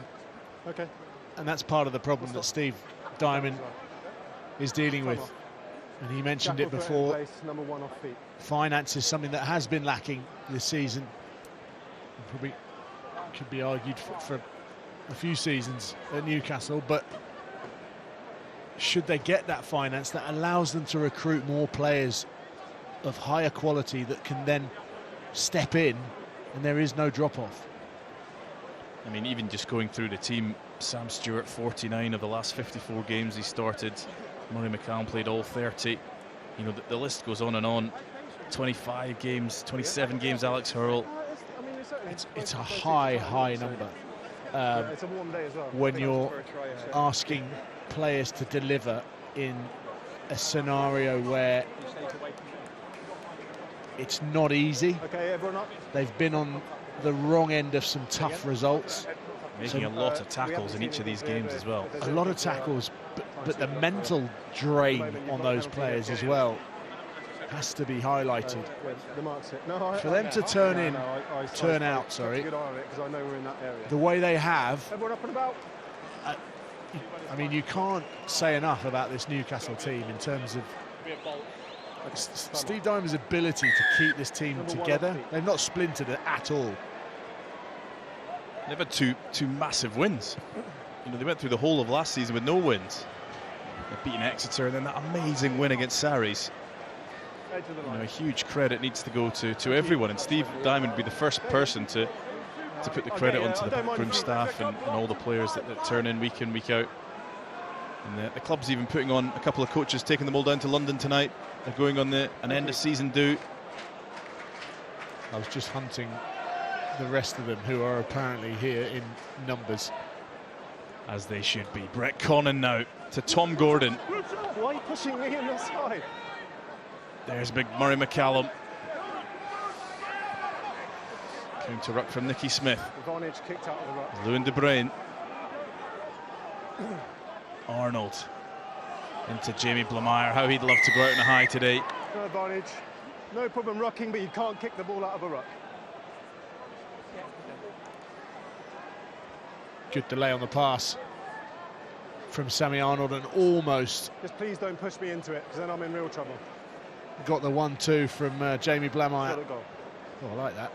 okay, and that's part of the problem that Steve Diamond is dealing with. And he mentioned it before. Number 1 off feet. Finance is something that has been lacking this season. Probably could be argued for a few seasons at Newcastle, but should they get that finance that allows them to recruit more players of higher quality that can then step in and there is no drop-off. I mean, even just going through the team, Sam Stewart, 49 of the last 54 games he started. Murray McCallum played all 30. You know, the list goes on and on. 25 games, 27 games, Alex Hurrell. It's a high number. It's a warm day as well. When you're asking players to deliver in a scenario where it's not easy. Okay, everyone up. They've been on the wrong end of some tough results. Making a lot of tackles in each of these games as well. A lot of tackles, but the mental drain on those players as well has to be highlighted. For them to turn out, the way they have, I mean, you can't say enough about this Newcastle team in terms of Steve Diamond's ability to keep this team together. They've not splintered at all. They've had two massive wins. You know, they went through the whole of last season with no wins. They've beaten Exeter and then that amazing win against Sarries. You know, a huge credit needs to go to everyone, and Steve Diamond would be the first person to to put the credit onto the backroom staff and all the players that turn in, week week out. And the club's even putting on a couple of coaches, taking them all down to London tonight. They're going on an end of season do. I was just hunting the rest of them, who are apparently here in numbers. As they should be. Brett Connon now to Tom Gordon. Why are you pushing me in the side? There's big Murray McCallum. Counter ruck from Nicky Smith. Vonage kicked out of the ruck. Lewin de Bruin. Arnold into Jamie Blameyer. How he'd love to go out in a high today. No advantage. No problem rucking, but you can't kick the ball out of a ruck. Good delay on the pass from Sammy Arnold, and almost just please don't push me into it, because then I'm in real trouble. Got the 1-2 from Jamie Blameyer. Oh, I like that.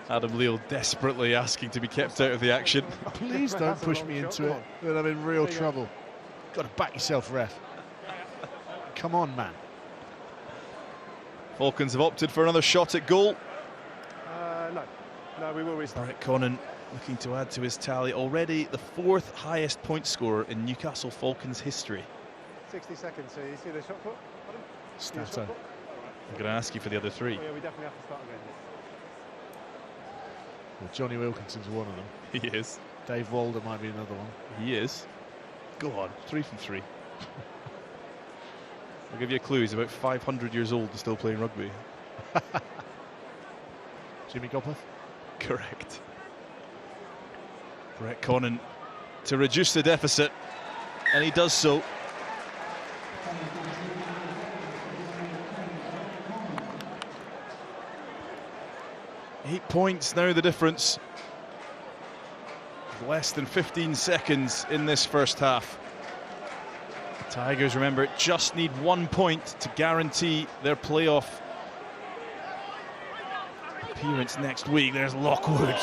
Adam Leal desperately asking to be kept out of the action. Please don't push me into it, then I'm in real trouble. Got to back yourself, ref. Come on, man. Falcons have opted for another shot at goal. No, we will restart. Brett Connon looking to add to his tally. Already the 4th highest point scorer in Newcastle Falcons history. 60 seconds, so you see the shot clock? Stato. I'm going to ask you for the other 3. Oh, yeah, we definitely have to start again. Well, Johnny Wilkinson's one of them. He is. Dave Walder might be another one. He is. Go on, 3 from 3. I'll give you a clue. He's about 500 years old and still playing rugby. Jimmy Gopperth? Correct. Brett Connon to reduce the deficit, and he does so. Eight points now the difference. Less than 15 seconds in this first half. The Tigers, remember, just need 1 point to guarantee their playoff appearance next week. There's Lockwood.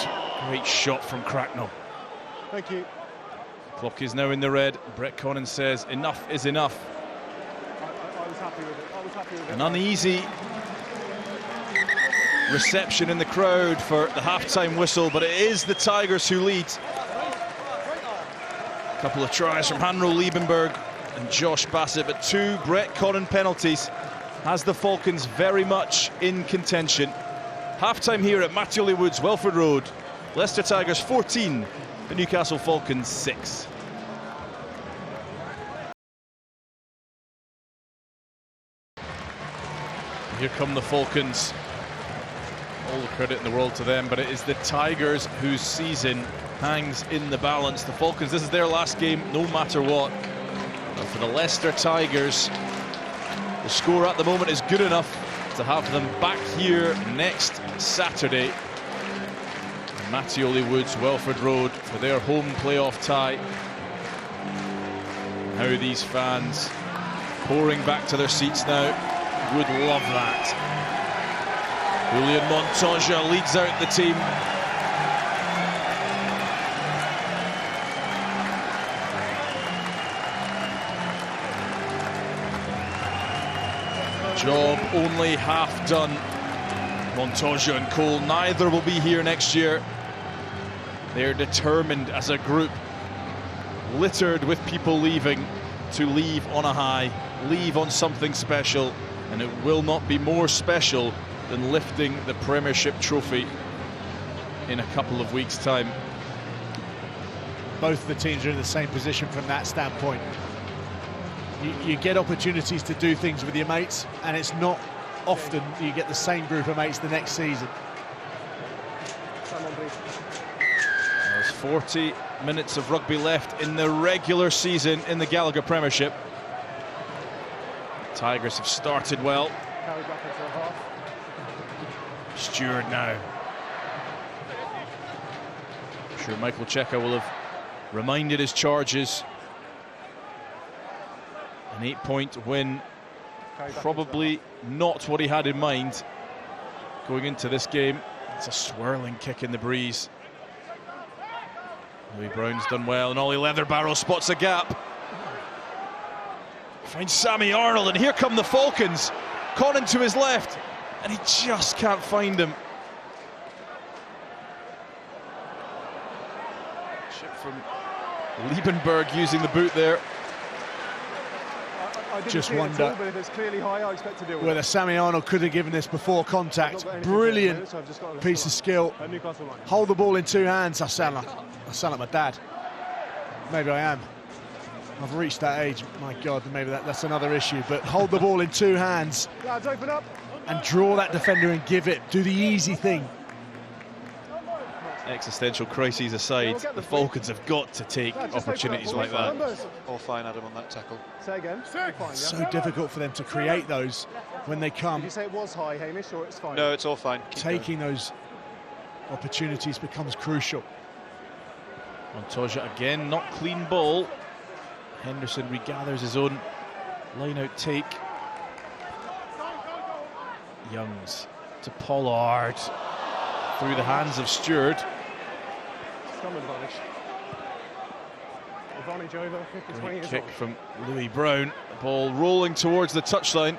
Great shot from Cracknell. Thank you. Clock is now in the red. Brett Connon says enough is enough. I was happy with it. I was happy with it. An uneasy reception in the crowd for the half-time whistle, but it is the Tigers who lead. A couple of tries from Hanro Liebenberg and Josh Bassett, but 2 Brett Connon penalties has the Falcons very much in contention. Half-time here at Mattioli Woods, Welford Road. Leicester Tigers 14, the Newcastle Falcons 6. Here come the Falcons. All the credit in the world to them, but it is the Tigers whose season hangs in the balance. The Falcons, this is their last game, no matter what. And for the Leicester Tigers, the score at the moment is good enough to have them back here next Saturday. Mattioli Woods, Welford Road, for their home playoff tie. How these fans pouring back to their seats now would love that. Julian Montoya leads out the team. Job only half done. Montoya and Cole, neither will be here next year. They're determined as a group, littered with people leaving, to leave on a high, leave on something special, and it will not be more special than lifting the Premiership trophy in a couple of weeks' time. Both of the teams are in the same position from that standpoint. You get opportunities to do things with your mates, and it's not often you get the same group of mates the next season. There's 40 minutes of rugby left in the regular season in the Gallagher Premiership. Tigers have started well. Carried back into a half. Stewart now. I'm sure Michael Cheika will have reminded his charges. An 8-point win, probably not what he had in mind going into this game. It's a swirling kick in the breeze. Louis Brown's done well, and Ollie Leatherbarrow spots a gap. Finds Sammy Arnold, and here come the Falcons. Connon to his left, and he just can't find him. from Liebenberg using the boot there. I didn't Just see it at wonder all, but if it's clearly high, I expect to deal with whether it. Sammy Arnold could have given this before contact. Brilliant piece of skill. Hold the ball in two hands. I sound like my dad. Maybe I am. I've reached that age. My God, maybe that's another issue. But hold the ball in two hands. Lads, open up. And draw that defender and give it. Do the easy thing. Existential crises aside, the Falcons have got to take opportunities like that. All fine, Adam, on that tackle. Say again. Fine, yeah? It's so difficult for them to create those when they come. Did you say it was high, Hamish, or it's fine? No, it's all fine. Keep Taking those opportunities becomes crucial. Montoya again, not clean ball. Henderson regathers his own line-out take. Youngs to Pollard. Through the hands of Stewart. Some advantage. Advantage over 50-20 Great years kick old. from Louis Brown. The ball rolling towards the touchline.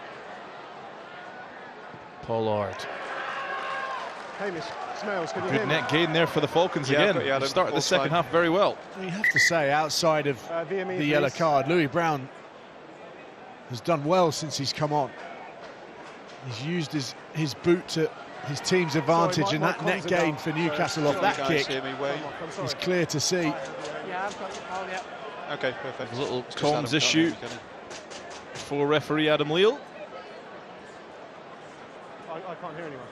Pollard. Hamish, Smails, can you Good hear me? net gain there for the Falcons again. yeah, They started the all second fine. half very well. You have to say, outside of VME, the yellow please. card, Louis Brown has done well since he's come on. He's used his boot to his team's advantage, and that net gain for Newcastle off that kick is clear to see. Yeah, I've got you, Paul, yeah. Okay, perfect. A little Just comms Adam, issue can't we? for referee Adam Leal. I can't hear anyone.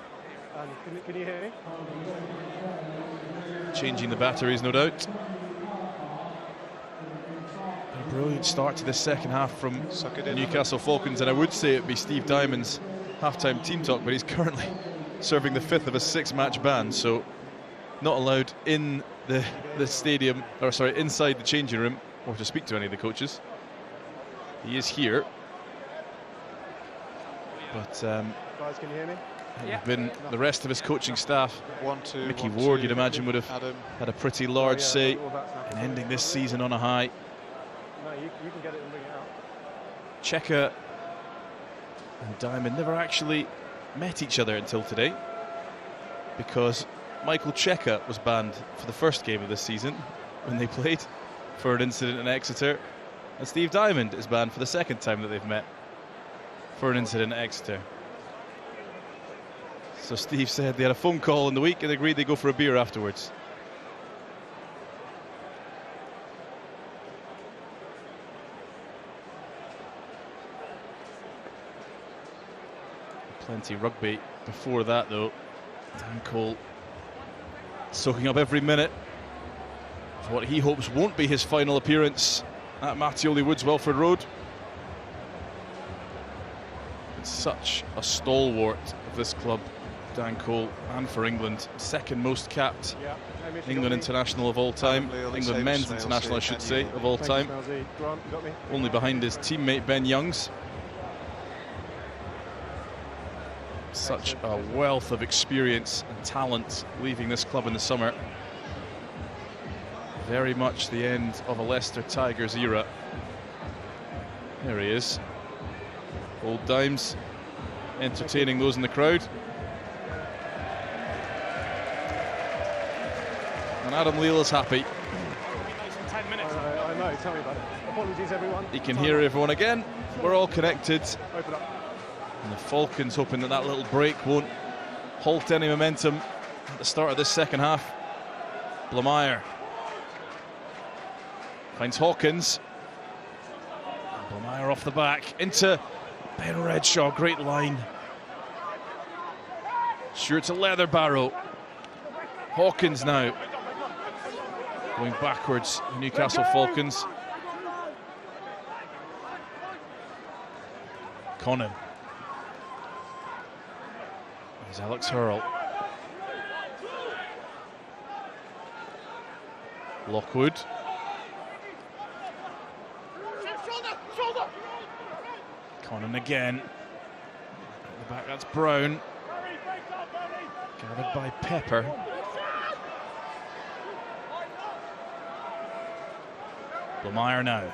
Can you hear me? Changing the batteries, no doubt. A brilliant start to the second half from Suck it the in, Newcastle Falcons, and I would say it'd be Steve Diamond's half-time team talk, but he's currently serving the 5th of a 6-match ban, so not allowed in the stadium, or sorry, inside the changing room, or to speak to any of the coaches. He is here, but Guys, can you hear me? been the rest of his coaching staff. 1-2. Mickey 1-2. Ward, you'd imagine, would have Adam. had a pretty large Yeah, say all that's now in ending this season on a high. No, you can get it and bring it out. Checker and Diamond never actually met each other until today, because Michael Checker was banned for the first game of this season when they played for an incident in Exeter, and Steve Diamond is banned for the second time that they've met for an incident at Exeter. So Steve said they had a phone call in the week and they agreed they'd go for a beer afterwards. Plenty rugby before that, though. Dan Cole soaking up every minute of what he hopes won't be his final appearance at Mattioli Woods, Welford Road. It's such a stalwart of this club, Dan Cole, and for England. Second most capped Yeah. Hamish, you England got me? international of all time. Leal, let's England save men's Smails international, I here, should can say, you? of all Thank time. you, Smilesy. Grant, you got me? Only behind his teammate Ben Youngs. Such a wealth of experience and talent leaving this club in the summer. Very much the end of a Leicester Tigers era. There he is. Old Dimes entertaining those in the crowd. And Adam Leal is happy. I know, tell me about it. Apologies, everyone. He can hear everyone again. We're all connected. Open up. And the Falcons hoping that that little break won't halt any momentum at the start of this second half. Blameyer finds Hawkins. Blameyer off the back into Ben Redshaw. Great line. Stewart to Leatherbarrow. Hawkins now going backwards. Newcastle Falcons. Conan. There's Alex Hurl. Lockwood. Conan again. At the back, that's Brown. Gathered by Pepper. Blameyer now.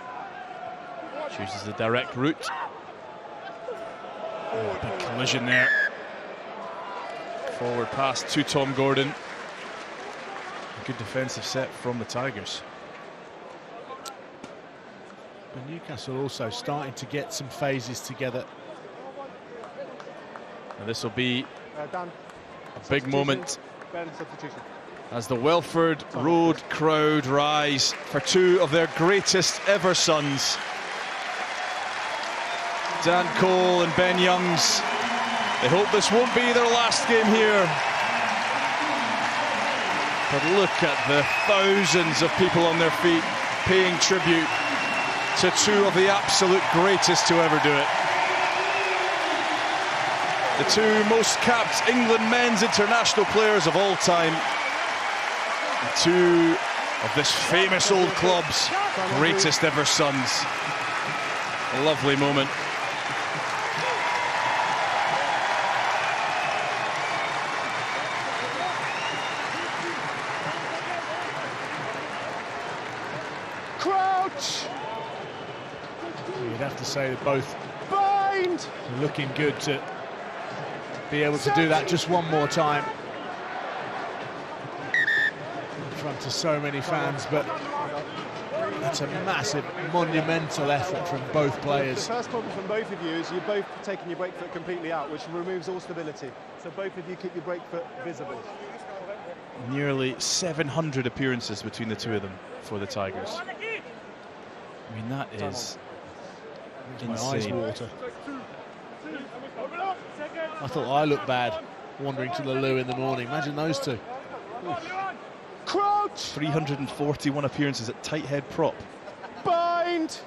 Chooses the direct route. Oh, big collision there. Forward pass to Tom Gordon. A good defensive set from the Tigers. But Newcastle also starting to get some phases together. And this will be Dan, a big moment Ben, substitution. as the Welford Road crowd rise for two of their greatest ever sons. Dan Cole and Ben Youngs. They hope this won't be their last game here. But look at the thousands of people on their feet paying tribute to two of the absolute greatest to ever do it. The two most capped England men's international players of all time. Two of this famous old club's greatest ever sons. A lovely moment. Crouch! You'd have to say that both Bind! are looking good to be able to do that just one more time in front of so many fans, but that's a massive, monumental effort from both players. The first problem from both of you is you're both taking your brake foot completely out, which removes all stability. So both of you keep your brake foot visible. Nearly 700 appearances between the two of them for the Tigers. I mean, that is My eyes insane. water. I thought I looked bad wandering to the loo in the morning. Imagine those two. Crouch! 341 appearances at tight head prop. Bind!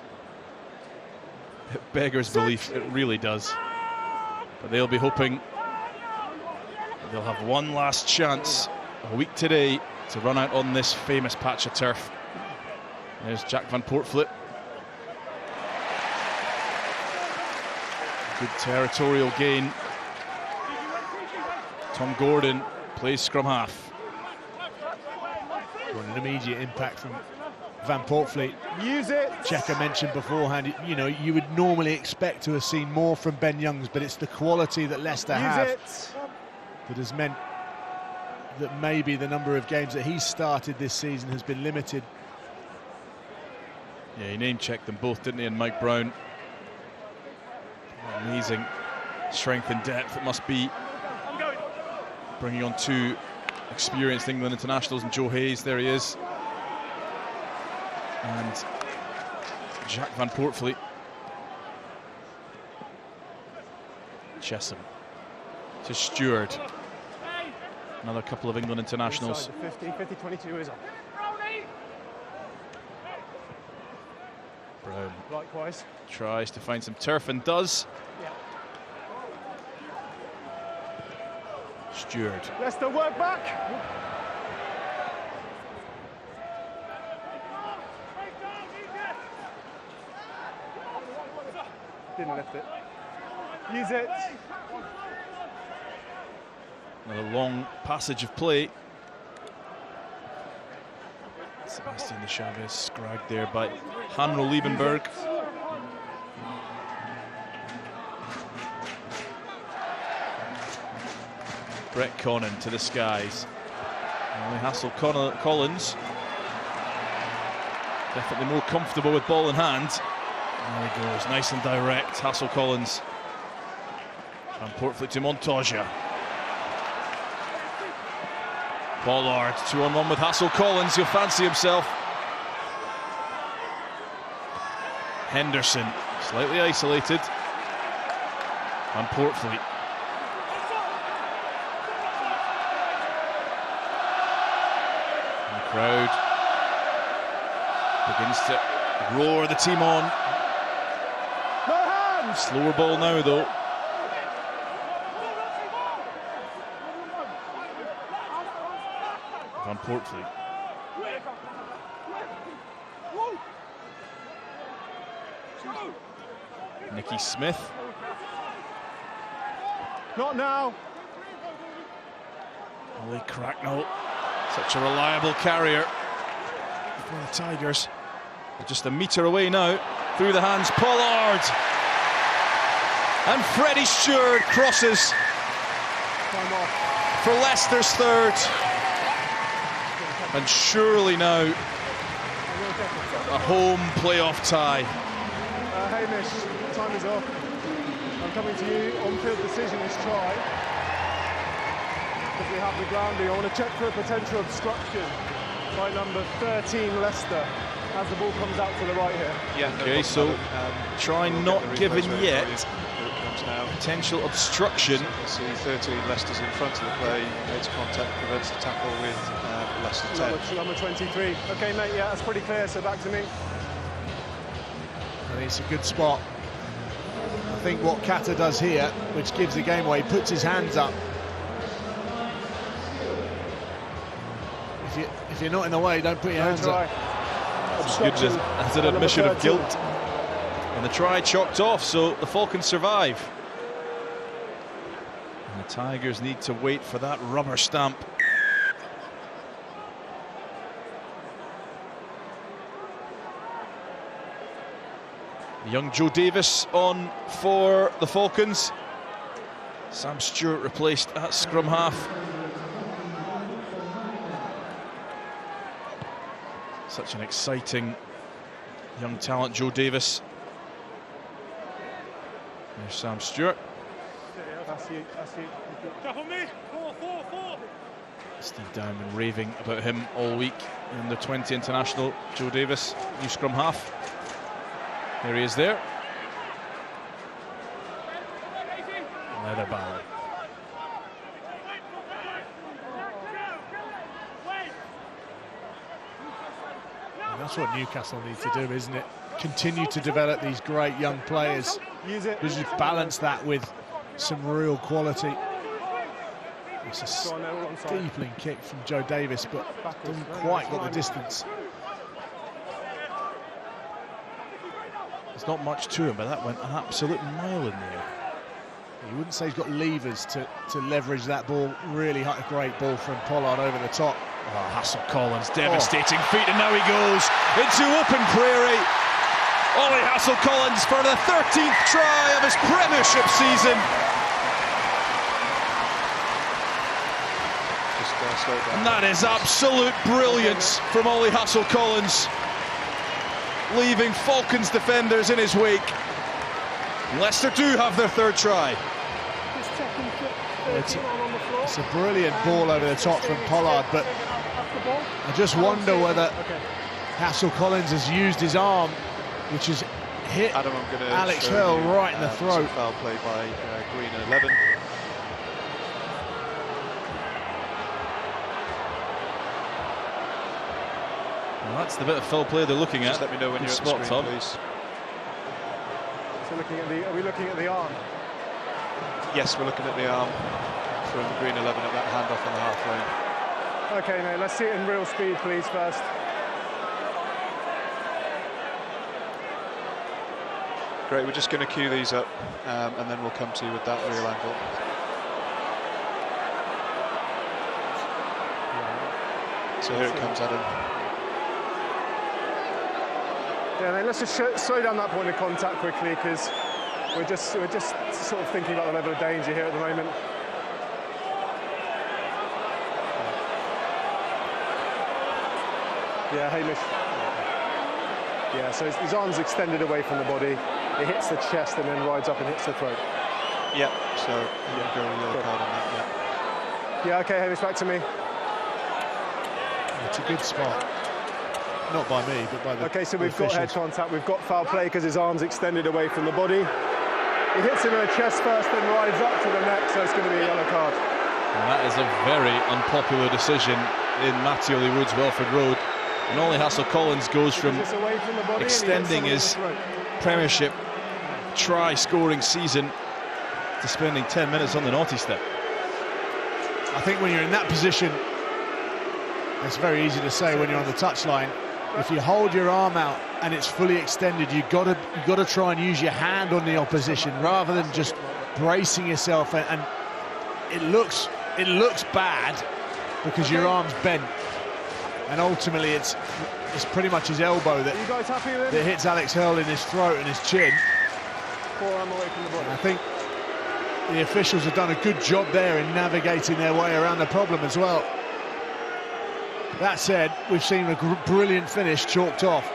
It beggars belief, it really does. But they'll be hoping they'll have one last chance a week today to run out on this famous patch of turf. There's Jack Van Poortvliet. Good territorial gain. Tom Gordon plays scrum half. Well, an immediate impact from Van Poortvliet. Use it! Checker mentioned beforehand, you know, you would normally expect to have seen more from Ben Youngs, but it's the quality that Leicester have that has meant that maybe the number of games that he's started this season has been limited. Yeah, he name-checked them both, didn't he, and Mike Brown. Amazing strength and depth it must be. Bringing on two experienced England internationals, and Joe Hayes, there he is. And Jack Van Poortvliet. Chesham to Stewart. Another couple of England internationals. 50-22 is up. Brown Likewise. tries to find some turf and does. Yeah. Stewart. Leicester work back. Didn't lift it. Use it. Another long passage of play. Sebastian de Chavez scragged there by Hanro Liebenberg. Brett Connon to the skies. Only Collins. Definitely more comfortable with ball in hand. There he goes, nice and direct. Hassel Collins. Van Poortvliet to Montoya. Pollard 2-on-1 with Hassel Collins. He'll fancy himself. Henderson slightly isolated. Van Poortvliet. And the crowd begins to roar the team on. No hands! Slower ball now though. Van Poortvliet. Nicky Smith. Not now. Ollie Cracknell, such a reliable carrier for the Tigers. They're just a metre away now. Through the hands, Pollard. And Freddie Stewart crosses for Leicester's third. And surely now a home playoff tie. Hamish, time is off. I'm coming to you. On-field decision is try. Because we have the grounding. I want to check for a potential obstruction by number 13, Leicester, as the ball comes out to the right here. Yeah. No Okay, so try not given yet. Here it comes now. Potential obstruction. So you see 13, Leicester's in front of the play, makes contact, prevents the tackle with Leicester 10. Number 23. Okay, mate, yeah, that's pretty clear, so back to me. I think it's a good spot. I think what Kata does here, which gives the game away, he puts his hands up. If you're not in the way, don't put your hands up. Goodness, that's an admission of guilt. And the try chalked off, so the Falcons survive. And the Tigers need to wait for that rubber stamp. Young Joe Davis on for the Falcons. Sam Stewart replaced at scrum half. Such an exciting young talent, Joe Davis. There's Sam Stewart. Steve Down been raving about him all week. In the 20 international, Joe Davis, new scrum half. Here he is there. Leather barrel. And that's what Newcastle need to do, isn't it? Continue to develop these great young players. Just balance that with some real quality. It's a steepling kick from Joe Davis, but doesn't quite got the distance. There's not much to him, but that went an absolute mile in there. You wouldn't say he's got levers to leverage that ball. Really high, great ball from Pollard over the top. Oh, Hassel-Collins, devastating feet, and now he goes into open prairie. Ollie Hassel-Collins for the 13th try of his Premiership season. And that is absolute brilliance from Ollie Hassel-Collins, leaving Falcons defenders in his wake. Leicester do have their third try. It's a brilliant ball over the top from Pollard, but I just wonder whether Hassel-Collins has used his arm, which has hit Adam, I'm going to Alex Hurl right in the throat. Foul play by Green 11. Well, that's the bit of foul play they're looking Just at. let me know when you're at the spot, screen, Tom. please. So are we looking at the arm? Yes, we're looking at the arm from Green 11 at that handoff on the half lane. Okay, mate, let's see it in real speed, please, first. Great, we're just going to cue these up and then we'll come to you with that real angle. So here it comes, Adam. Yeah, mate, let's just slow down that point of contact quickly, because we're just sort of thinking about the level of danger here at the moment. Yeah, Hamish. Yeah, so his arm's extended away from the body. It hits the chest and then rides up and hits the throat. Yeah, so go yellow card on that, Yeah, okay, Hamish, back to me. It's a good spot. Not by me, but by the Okay, so we've got officials. head contact, we've got foul play because his arm's extended away from the body. He hits him in the chest first, then rides up to the neck, so it's going to be a yellow card. And that is a very unpopular decision in Matthew Lee Wood's Welford Road. And Ollie Hassel-Collins goes from extending his Premiership try-scoring season to spending 10 minutes on the naughty step. I think when you're in that position, it's very easy to say when you're on the touchline. If you hold your arm out and it's fully extended, you've got to try and use your hand on the opposition rather than just bracing yourself. And it looks bad because your arm's bent. And ultimately, it's pretty much his elbow that hits Alex Hurl in his throat and his chin. Forearm away from the body. I think the officials have done a good job there in navigating their way around the problem as well. That said, we've seen a brilliant finish chalked off.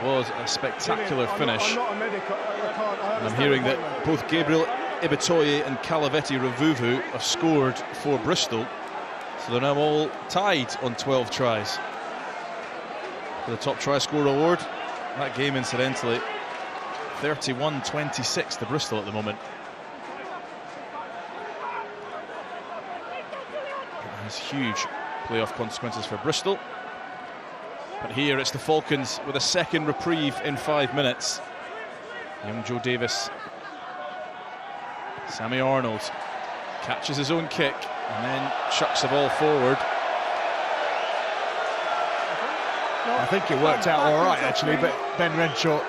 was a spectacular finish. I'm not a medic. I'm hearing that both Gabriel Ibitoye and Kalavetti Ravuvu have scored for Bristol, so they're now all tied on 12 tries for the top try scorer award. That game, incidentally, 31-26 to Bristol at the moment. It has huge playoff consequences for Bristol. But here it's the Falcons with a second reprieve in 5 minutes. Young Joe Davis. Sammy Arnold catches his own kick and then chucks the ball forward. I think it worked out all right, actually, but Ben Renshaw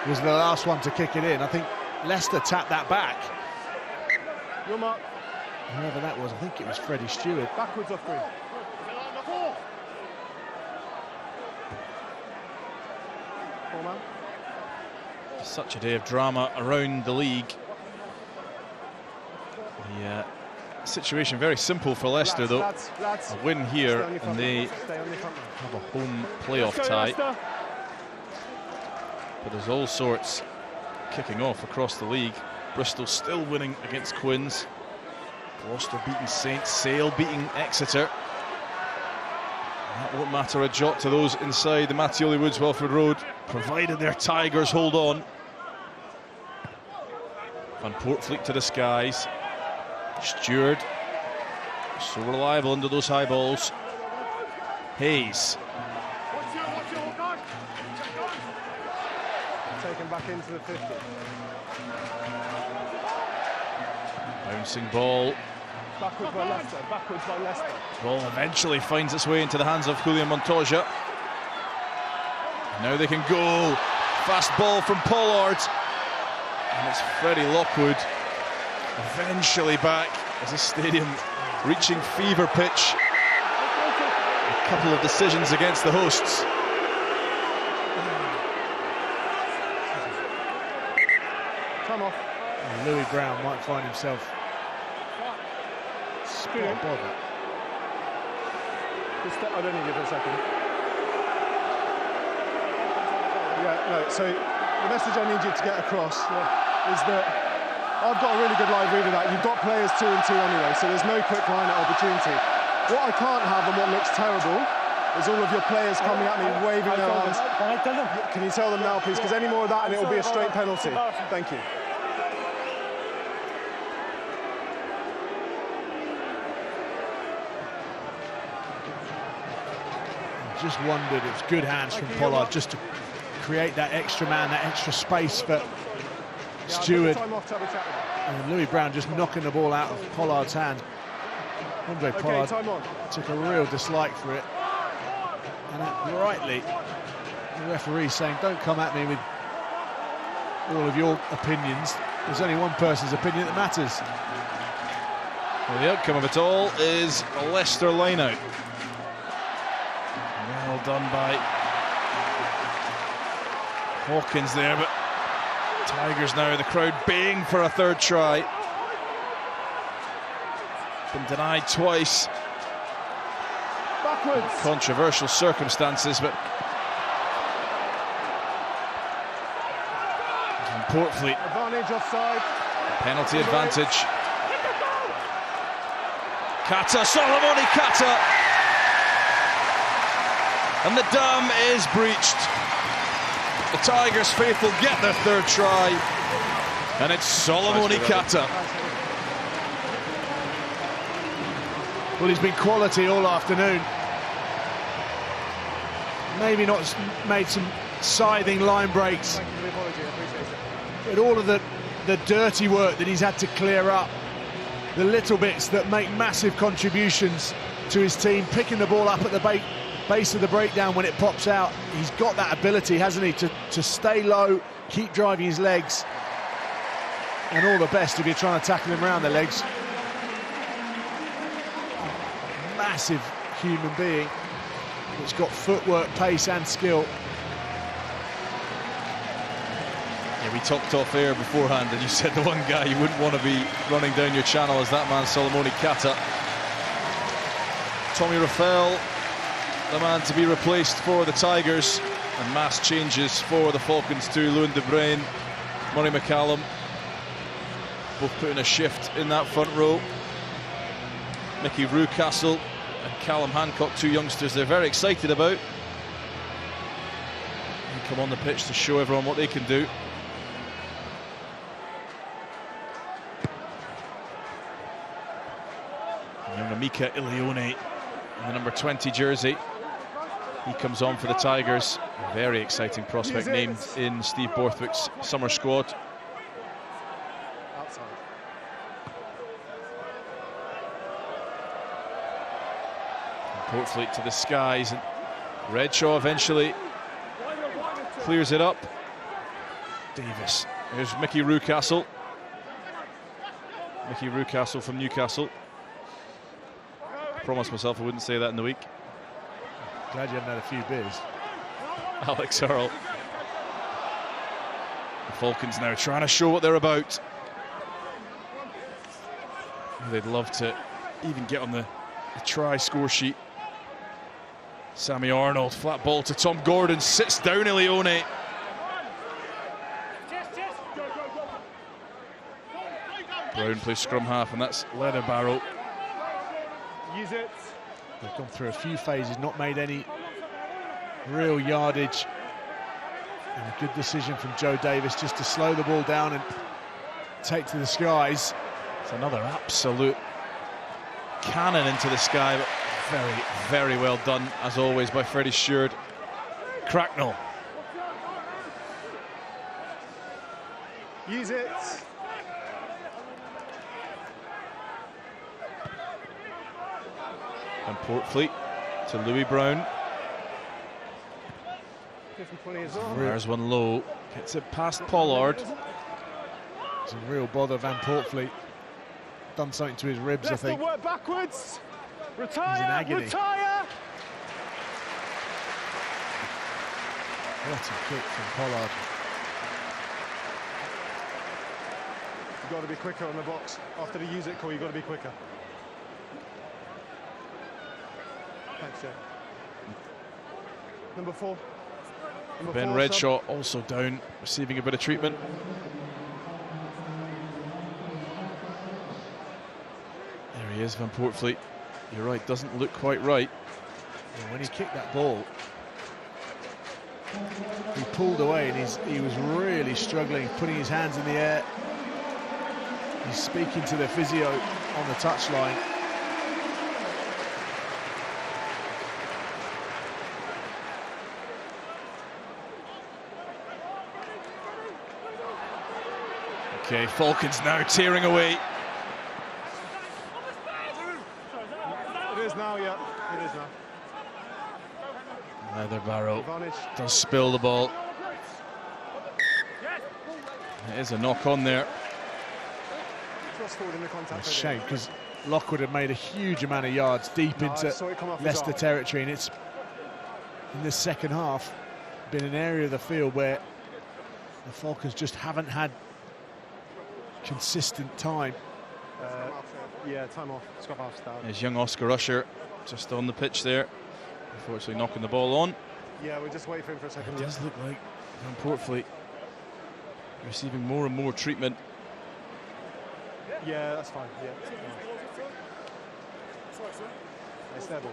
was the last one to kick it in. I think Leicester tapped that back. Your mark. Whoever that was, I think it was Freddie Stewart. Backwards off green. Such a day of drama around the league. The situation very simple for Leicester, though. A win here and they have a home playoff tie. But there's all sorts kicking off across the league. Bristol still winning against Quins. Gloucester beating Saints, Sale beating Exeter. That won't matter a jot to those inside the Mattioli Woods Welford Road, provided their Tigers hold on. Van Poortvliet to the skies. Stewart, so reliable under those high balls. Hayes. Taken back into the 50. Bouncing ball. Backwards by Leicester, backwards by Leicester. Ball eventually finds its way into the hands of Julian Montoya. Now they can go. Fast ball from Pollard. And it's Freddie Lockwood eventually back as the stadium reaching fever pitch. A couple of decisions against the hosts. Come off. And Louis Brown might find himself Spinning. bother. I don't need you for a second. Yeah, no, so the message I need you to get across is that I've got a really good live read of that. You've got players 2 and 2 anyway, so there's no quick line at opportunity. What I can't have and what looks terrible is all of your players coming at me, waving their arms. Can you tell them now, please? Because any more of that and it'll be a straight penalty. Thank you. Just wondered, it was good hands from Pollard just to create that extra man, that extra space for Stewart. And Louis Brown just knocking the ball out of Pollard's hand. Andre Pollard took a real dislike for it. And rightly, the referee saying, don't come at me with all of your opinions. There's only one person's opinion that matters. Well, the outcome of it all is a Leicester line-out. Well done by Hawkins there, but Tigers now, the crowd baying for a third try. Been denied twice. Backwards. Controversial circumstances, but Van Poortvliet. Advantage offside. Penalty advantage. Kata, Solomoni Kata. And the dam is breached. The Tigers faithful get their third try. And it's Solomoni Kata. Well, he's been quality all afternoon. Maybe not made some scything line breaks. Thank you for the apology, I appreciate it. But all of the dirty work that he's had to clear up, the little bits that make massive contributions to his team, picking the ball up at the base of the breakdown when it pops out. He's got that ability, hasn't he, to stay low, keep driving his legs. And all the best if you're trying to tackle him around the legs. Massive human being that's got footwork, pace and skill. Yeah, we talked off air beforehand and you said the one guy you wouldn't want to be running down your channel is that man Solomoni Kata. Tommy Rafael, the man to be replaced for the Tigers And mass changes for the Falcons too. Lewin De Bruyne, Murray McCallum, both putting a shift in that front row. Mickey Newcastle and Callum Hancock, two youngsters they're very excited about. They come on the pitch to show everyone what they can do. Young Amika Ilione in the number 20 jersey. He comes on for the Tigers. A very exciting prospect named in Steve Borthwick's summer squad. Outside. Portfleet to the skies, and Redshaw eventually clears it up. Davis. Here's Mickey Newcastle. Mickey Newcastle from Newcastle. I promised myself I wouldn't say that in the week. Glad you haven't had a few beers. Alex Earl. The Falcons now trying to show what they're about. They'd love to even get on the try score sheet. Sammy Arnold, flat ball to Tom Gordon, sits down Ilione. Brown plays scrum half, and that's Leather Barrow. Use it. They've gone through a few phases, not made any real yardage. And a good decision from Joe Davis just to slow the ball down and take to the skies. It's another absolute cannon into the sky, but very, very well done, as always, by Freddie Stewart. Cracknell. Use it. And Portfleet to Louis Brown. 50-20 as well. There's one low. Gets it past Pollard. It's a real bother. Van Portfleet done something to his ribs, I think. Work backwards. Retire. He's in agony. Retire. What a kick from Pollard. You've got to be quicker on the box. After the use it call, you've got to be quicker. Thanks, Joe. Number 4. Number Ben 4, Redshaw also down, receiving a bit of treatment. There he is, Van Portfleet. You're right, doesn't look quite right. Yeah, when he kicked that ball, he pulled away and he was really struggling, putting his hands in the air. He's speaking to the physio on the touchline. Okay, Falcons now tearing away. It is now, yeah. It is now. Leather Barrow Advantage. does spill the ball. It is a knock on there. Cross forward in the contact. It's a shame because Lockwood had made a huge amount of yards deep into Leicester territory, and it's in this second half been an area of the field where the Falcons just haven't had consistent time. Yeah, time off. Scrub half start. There's young Oscar Usher just on the pitch there, unfortunately knocking the ball on. Yeah, we'll just wait for him for a second. It does look like Van Portfleet receiving more and more treatment. Yeah, that's fine. Yeah. It's their ball.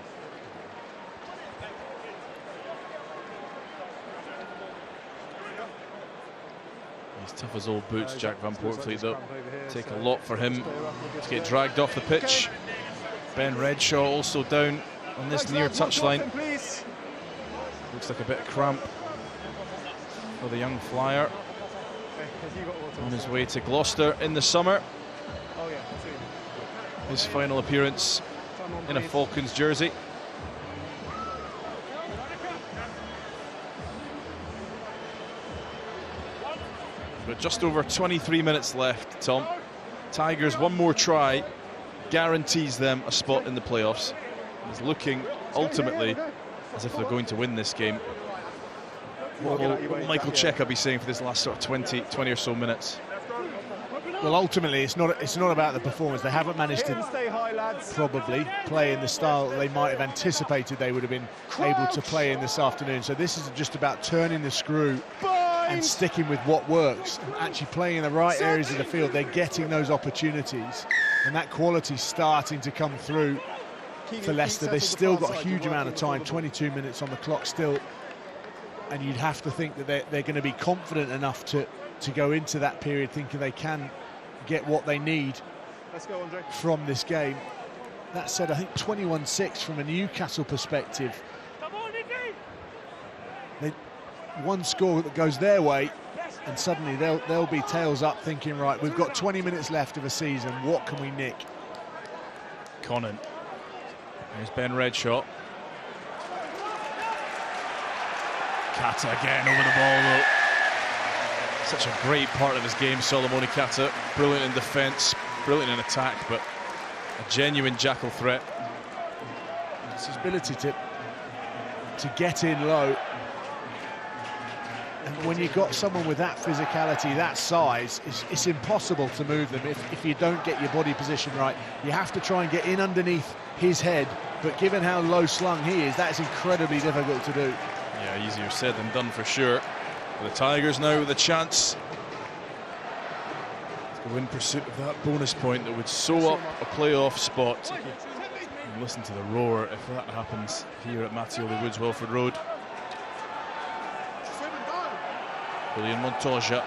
He's tough as old boots, Jack Van Portfleet, though. Take a lot for him to get dragged off the pitch. Ben Redshaw also down on this near touchline. Looks like a bit of cramp for the young flyer. On his way to Gloucester in the summer. His final appearance in a Falcons jersey. But just over 23 minutes left, Tom. Tigers, one more try guarantees them a spot in the playoffs. It's looking ultimately as if they're going to win this game. What will Michael Cheika be saying for this last sort of 20 or so minutes? Well, ultimately, it's not about the performance. They haven't managed Hit and to stay high, lads. probably play in the style that they might have anticipated they would have been able to play in this afternoon. So this is just about turning the screw and sticking with what works and actually playing in the right areas of the field. They're getting those opportunities, and that quality's starting to come through for Leicester. They've still got a huge amount of time, 22 minutes on the clock still, and you'd have to think that they're going to be confident enough to go into that period thinking they can get what they need from this game. That said, I think 21-6 from a Newcastle perspective. One score that goes their way, and suddenly they'll be tails up thinking, right, we've got 20 minutes left of a season, what can we nick? Connon. There's Ben Redshaw. Kata again over the ball, though. Such a great part of his game, Solomone Kata. Brilliant in defence, brilliant in attack, but a genuine jackal threat. It's his ability to get in low. And when you've got someone with that physicality, that size, it's impossible to move them if you don't get your body position right. You have to try and get in underneath his head, but given how low slung he is, that's incredibly difficult to do. Yeah, easier said than done for sure. The Tigers now with a chance to go in pursuit of that bonus point that would sew up a playoff spot. And listen to the roar if that happens here at Mattioli Woods, Welford Road. Julian Montoya.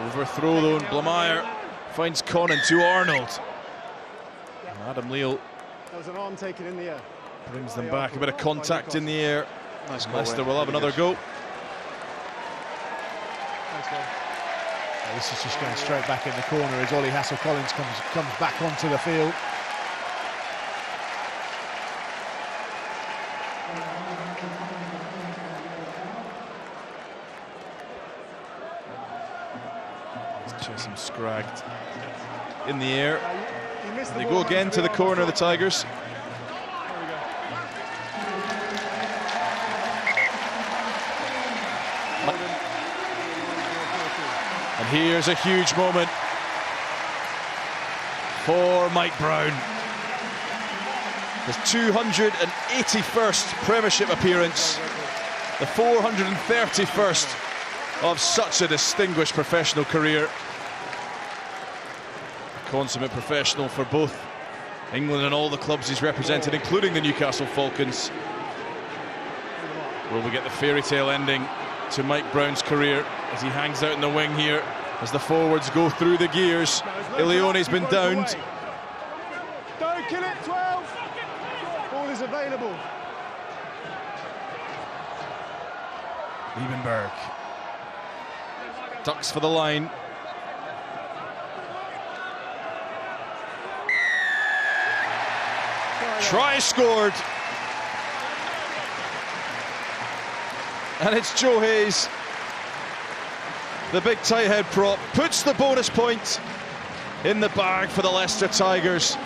Overthrow though, and Blameyer finds Connon to Arnold. And Adam Leal. That was an arm taken in the air. Brings them back, a bit of contact in the air. Nice. Leicester will have another go. This is just going straight back in the corner as Ollie Hassel-Collins comes back onto the field. Chesham scragged in the air. They go again to the corner, the Tigers. And here's a huge moment for Mike Brown. His 281st Premiership appearance, the 431st of such a distinguished professional career. A consummate professional for both England and all the clubs he's represented, including the Newcastle Falcons. Will we get the fairy tale ending to Mike Brown's career as he hangs out in the wing here as the forwards go through the gears? Ilione's been downed. Don't kill it, 12. Ball is available. Liebenberg ducks for the line. Try scored. And it's Joe Hayes, the big tight head prop, puts the bonus point in the bag for the Leicester Tigers.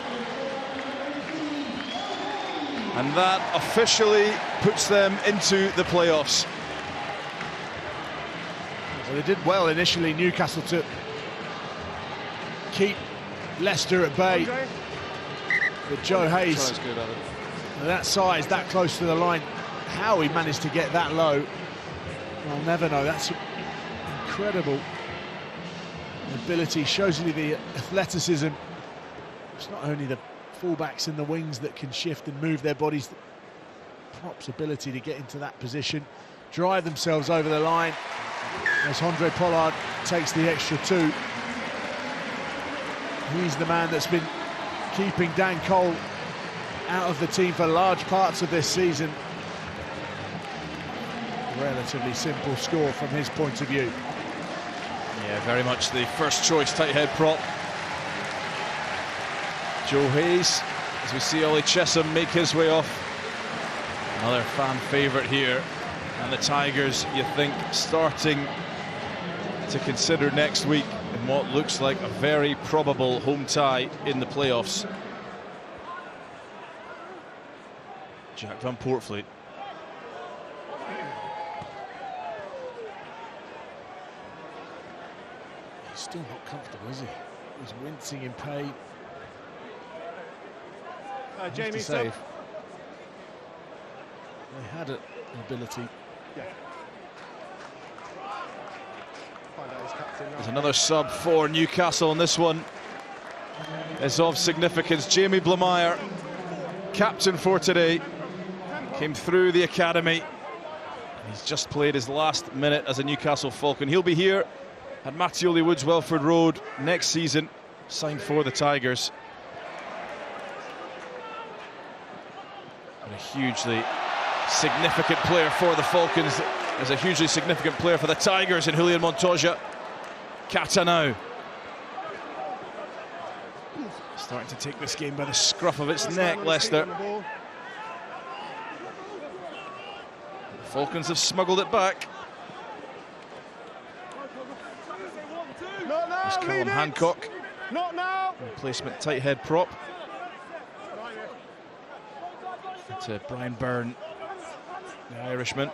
And that officially puts them into the playoffs. Well, they did well initially, Newcastle, to keep Leicester at bay. But Joe Hayes, with that size, that close to the line, how he managed to get that low, I'll never know. That's incredible ability, shows you the athleticism. It's not only the fullbacks and the wings that can shift and move their bodies, the props' ability to get into that position, drive themselves over the line, as Andre Pollard takes the extra two. He's the man that's been keeping Dan Cole out of the team for large parts of this season. Relatively simple score from his point of view. Yeah, very much the first choice tight head prop. Joe Hayes, as we see Ollie Chesham make his way off. Another fan favourite here. And the Tigers, you think, starting to consider next week in what looks like a very probable home tie in the playoffs. Jack van Poortvliet. Still not comfortable, is he? He's wincing in pain. Jamie, save. They had an ability. Yeah. Find out his captain now. There's another sub for Newcastle, and this one is of significance. Jamie Blameyer, captain for today, came through the academy. He's just played his last minute as a Newcastle Falcon. He'll be here at Mattioli Woods, Welford Road next season, signed for the Tigers. And a hugely significant player for the Falcons. There's a hugely significant player for the Tigers in Julian Montoya. Kata now starting to take this game by the scruff of its neck, Leicester. The Falcons have smuggled it back. There's Callum Hancock. Not now. Replacement tight head prop. To Brian Byrne, the Irishman.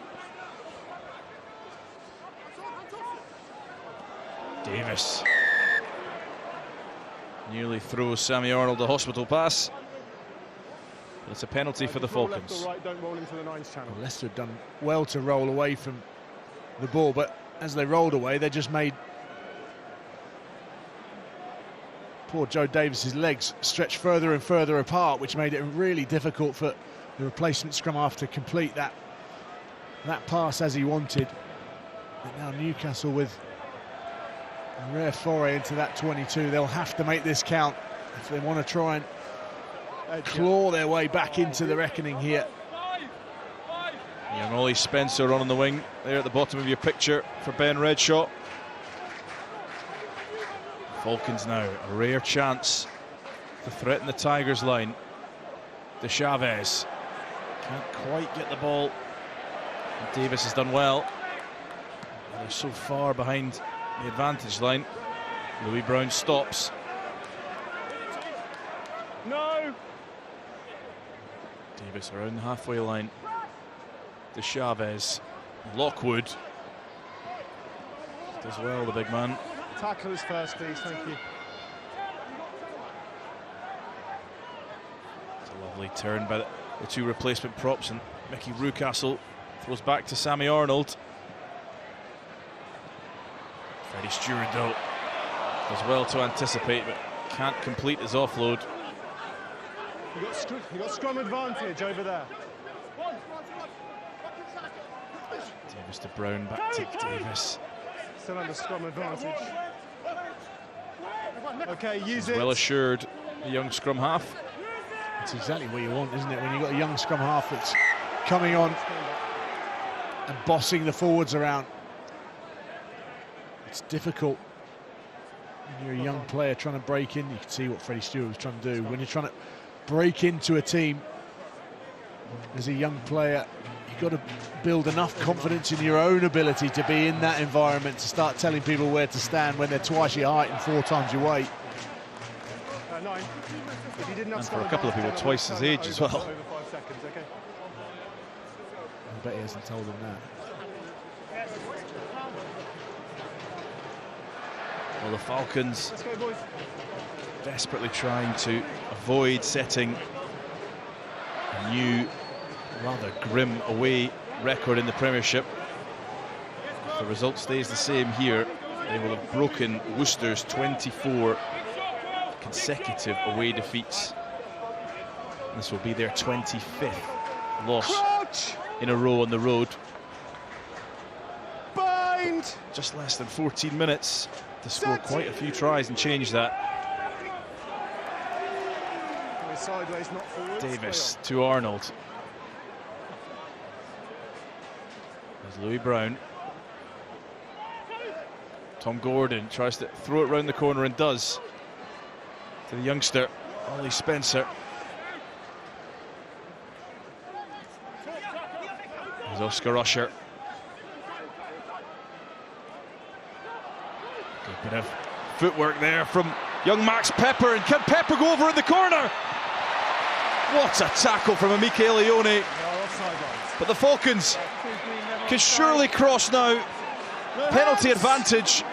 Davis nearly throws Sammy Arnold a hospital pass. But it's a penalty for the Falcons. Right, don't roll into the nines channel. Well, Leicester had done well to roll away from the ball, but as they rolled away, they just made poor Joe Davis's legs stretch further and further apart, which made it really difficult for the replacement scrum half to complete that pass as he wanted. But now Newcastle with a rare foray into that 22. They'll have to make this count if they want to try and claw their way back into the reckoning here. Young Ollie Spencer on the wing there at the bottom of your picture for Ben Redshaw. Falcons now a rare chance to threaten the Tigers line. De Chavez can't quite get the ball. And Davis has done well. They're so far behind the advantage line. Louis Brown stops. No. Davis around the halfway line. De Chavez. Lockwood does well, the big man. Tacklers first, please. Thank you. It's a lovely turn by the two replacement props, and Mickey Newcastle throws back to Sammy Arnold. Freddie Stewart, though, does well to anticipate, but can't complete his offload. You got scrum advantage over there. Davis to Brown, back to Davis. Still under scrum advantage. Okay, use it. Well assured, the young scrum half. It's exactly what you want, isn't it? When you've got a young scrum half that's coming on and bossing the forwards around. It's difficult when you're a young player trying to break in. You can see what Freddie Stewart was trying to do. When you're trying to break into a team as a young player, you've got to build enough confidence in your own ability to be in that environment, to start telling people where to stand when they're twice your height and 4 times your weight. 9. If you didn't have And for a couple of people, twice his age as well. Over 5 seconds, okay? I bet he hasn't told them that. Well, the Falcons Let's go, boys. desperately trying to avoid setting a new, rather grim away record in the Premiership. If the result stays the same here, they will have broken Worcester's 24 consecutive away defeats. This will be their 25th loss in a row on the road. Bind! Just less than 14 minutes to score quite a few tries and change that. Sideways, not forwards. Davis to Arnold. There's Louis Brown. Tom Gordon tries to throw it round the corner and does. To the youngster, Ollie Spencer. There's Oscar Usher. Good bit of footwork there from young Max Pepper, and can Pepper go over in the corner? What a tackle from Mikel Leone. But the Falcons can surely cross now. Penalty advantage.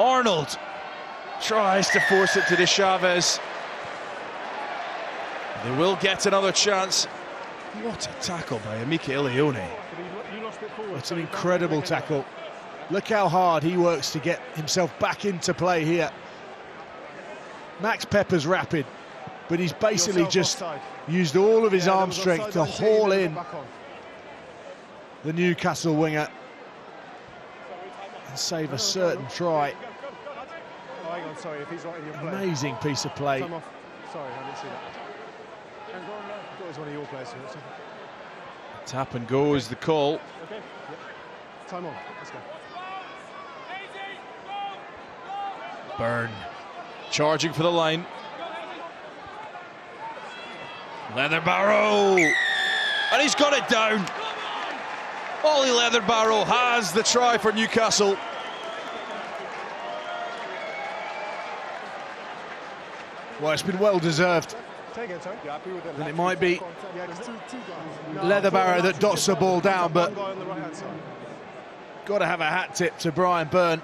Arnold tries to force it to De Chavez. They will get another chance. What a tackle by Amika Ilione. It's an incredible tackle. Look how hard he works to get himself back into play here. Max Pepper's rapid, but he's basically just used all of his arm strength to haul in the Newcastle winger and save a certain try. Oh, hang on, sorry, if he's right in your play. Amazing piece of play. Time off. Sorry, I didn't see that. I thought it was one of your players. Tap and go is the call. Okay. Yep. Time on. Let's go. Byrne charging for the line. Leatherbarrow, and he's got it down. Ollie Leatherbarrow has the try for Newcastle. Well, it's been well deserved. And it might be Leatherbarrow that dots the ball down, but got to have a hat tip to Brian Byrne.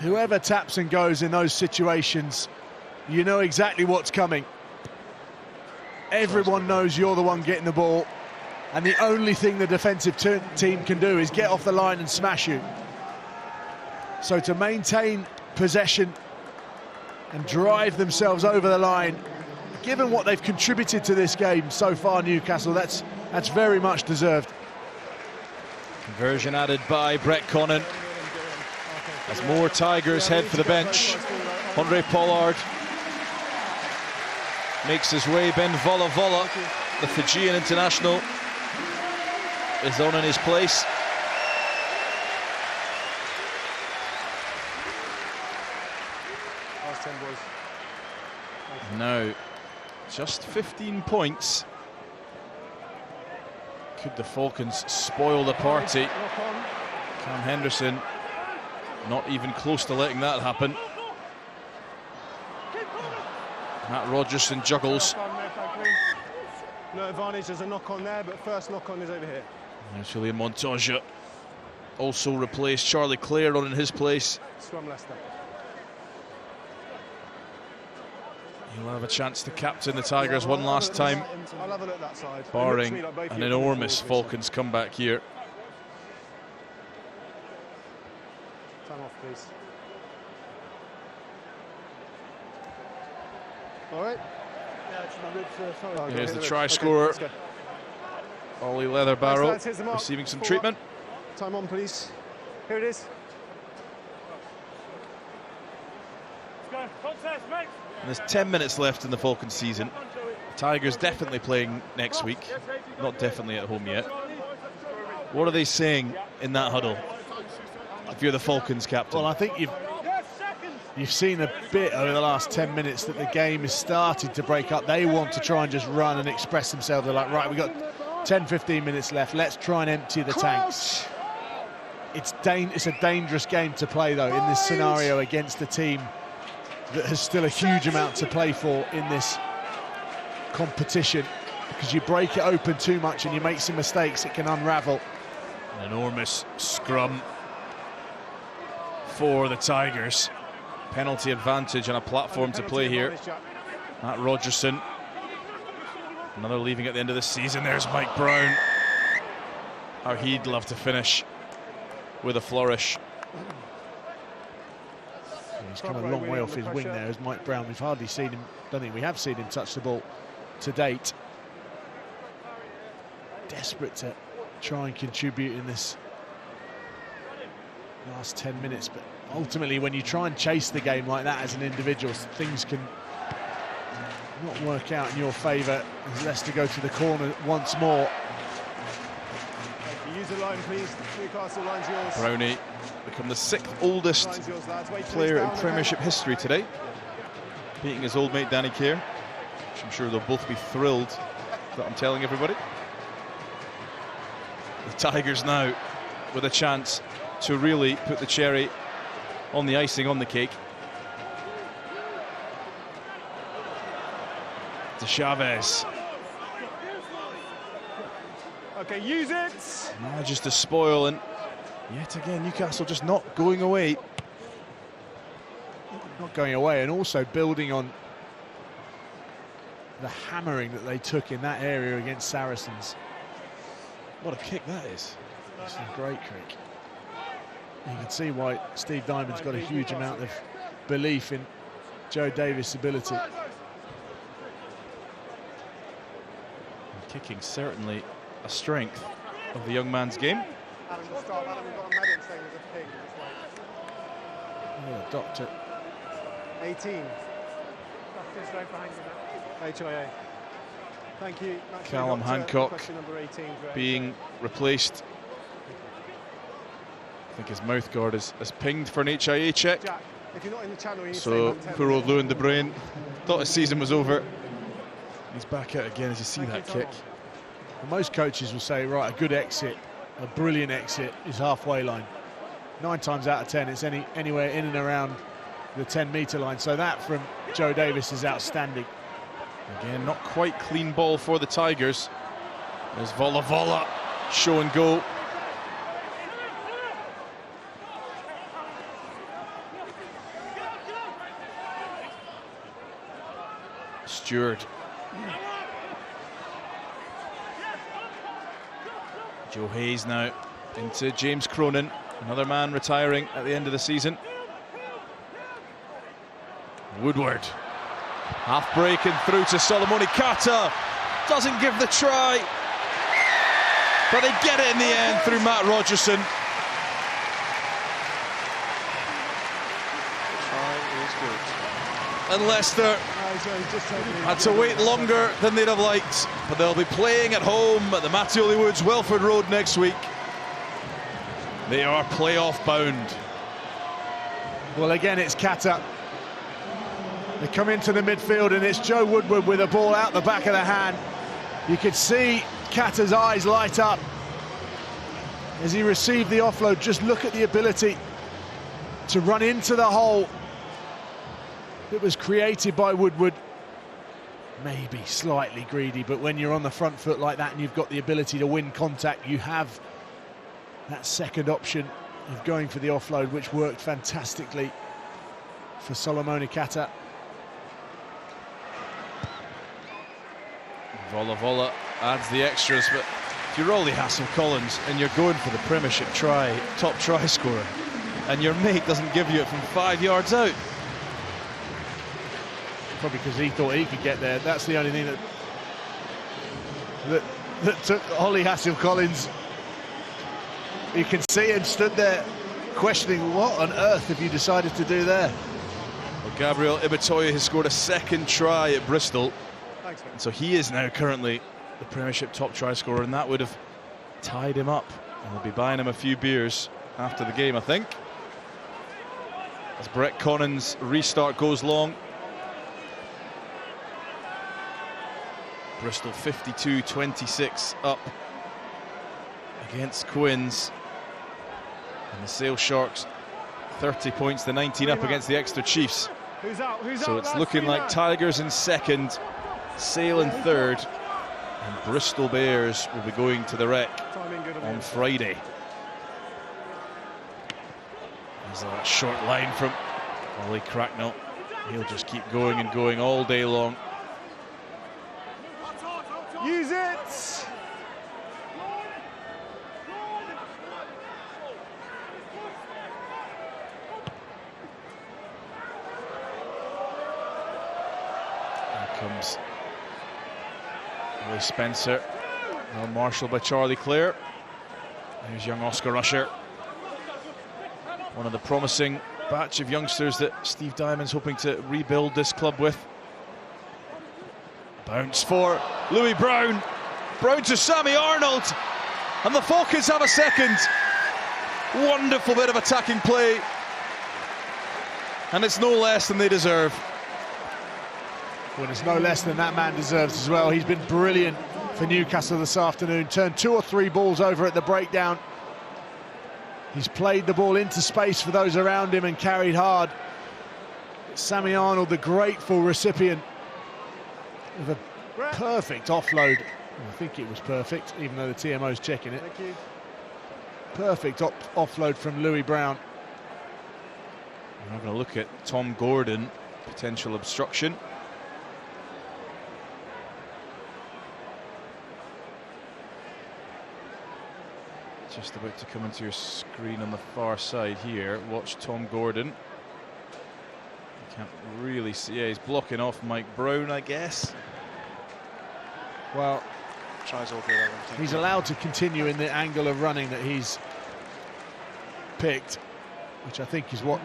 Whoever taps and goes in those situations, you know exactly what's coming. Everyone knows you're the one getting the ball, and the only thing the defensive team can do is get off the line and smash you. So to maintain possession and drive themselves over the line, given what they've contributed to this game so far, Newcastle, that's very much deserved. Conversion added by Brett Connon. As more Tigers head for the bench, Andre Pollard makes his way. Ben Vola Vola, the Fijian international, is on in his place. Last 10 boys. Now, just 15 points. Could the Falcons spoil the party? Cam Henderson not even close to letting that happen. Matt Rogerson juggles. No advantage, there's a knock on there, but first knock on is over here. There's William Montoya. Also replaced Charlie Clare on in his place. Scrum Leicester. He'll have a chance to captain the Tigers one last time, I'll have a look at that side. barring an enormous Falcons comeback here. Time off, please. All right. Here's the try scorer, Ollie Leatherbarrow, receiving some treatment. Time on, please. Here it is. And there's 10 minutes left in the Falcons season. Tigers definitely playing next week, not definitely at home yet. What are they saying in that huddle if you're the Falcons captain? Well, I think you've seen a bit over the last 10 minutes that the game is starting to break up. They want to try and just run and express themselves. They're like, right, we've got 10-15 minutes left, let's try and empty the tanks. It's a dangerous game to play, though, in this scenario against a team that has still a huge amount to play for in this competition, because you break it open too much and you make some mistakes, it can unravel. An enormous scrum for the Tigers. Penalty advantage and a platform to play here. Matt Rogerson, another leaving at the end of the season. There's Mike Brown. How he'd love to finish with a flourish. He's come a long way off his wing there as Mike Brown. We've hardly seen him, don't think we have seen him touch the ball to date. Desperate to try and contribute in this last 10 minutes, but ultimately when you try and chase the game like that as an individual, things can not work out in your favour as Leicester go to the corner once more. Use the line, please. Newcastle, line's yours. Brownie become the 6th oldest player in Premiership history today, beating his old mate Danny Kerr, which I'm sure they'll both be thrilled that I'm telling everybody. The Tigers now with a chance to really put the cherry on the icing on the cake. De Chavez. Okay, use it. Manages to spoil, and Yet again, Newcastle just not going away. Not going away, and also building on the hammering that they took in that area against Saracens. What a kick that is. It's a great kick. You can see why Steve Diamond's got a huge amount of belief in Joe Davis' ability. And kicking certainly a strength of the young man's game. Oh, doctor. 18. Doctor's right behind you now. HIA. Thank you. Max, Callum we got, Hancock question number 18 being replaced. I think his mouth guard is pinged for an HIA check. Jack, if you're not in the channel, you So poor old Lewin De Bruyne thought his season was over. He's back out again as you see that kick. And most coaches will say, right, a good exit, a brilliant exit is halfway line. 9 times out of 10, it's anywhere in and around the 10-metre line. So that from Joe Davis is outstanding. Again, not quite clean ball for the Tigers. There's Vola show and go. Stewart. Joe Hayes now into James Cronin, another man retiring at the end of the season. Woodward, half break and through to Solomone Kata, doesn't give the try, but they get it in the end through Matt Rogerson. Try is good. And Leicester had to wait longer than they'd have liked, but they'll be playing at home at the Mattioli Woods, Welford Road next week. They are playoff bound. Well, again, it's Kata. They come into the midfield and it's Joe Woodward with a ball out the back of the hand. You could see Kata's eyes light up as he received the offload. Just look at the ability to run into the hole that was created by Woodward. Maybe slightly greedy, but when you're on the front foot like that and you've got the ability to win contact, you have that second option of going for the offload, which worked fantastically for Solomone Kata. Vola adds the extras, but if you're Rolly Hassel-Collins and you're going for the Premiership top try scorer, and your mate doesn't give you it from 5 yards out. Probably because he thought he could get there. That's the only thing that took Ollie Hassel-Collins. You can see him stood there questioning, what on earth have you decided to do there? Well, Gabriel Ibitoye has scored a second try at Bristol. Thanks, and so he is now currently the Premiership top try scorer, and that would have tied him up. And they'll be buying him a few beers after the game, I think. As Brett Connon's restart goes long. Bristol 52-26 up against Quins. And the Sale Sharks 30 points to 19 up against the Exeter Chiefs. So it's looking like Tigers in second, Sale in third, and Bristol Bears will be going to the Rec on Friday. There's that short line from Ollie Cracknell. He'll just keep going and going all day long. Use it! Comes Willie Spencer, well marshalled by Charlie Clare. There's young Oscar Usher, one of the promising batch of youngsters that Steve Diamond's hoping to rebuild this club with. Bounce for Louis Brown, Brown to Sammy Arnold, and the Falcons have a second. Wonderful bit of attacking play, and it's no less than they deserve. Well, it's no less than that man deserves as well. He's been brilliant for Newcastle this afternoon. Turned 2 or 3 balls over at the breakdown. He's played the ball into space for those around him and carried hard. Sammy Arnold, the grateful recipient of a perfect offload. I think it was perfect, even though the TMO's checking it. Thank you. Perfect offload from Louis Brown. We're having a look at Tom Gordon, potential obstruction. Just about to come into your screen on the far side here. Watch Tom Gordon. You can't really see. Yeah, he's blocking off Mike Brown, I guess. Well, Tries all good. he's allowed to continue in the angle of running that he's picked, which I think is what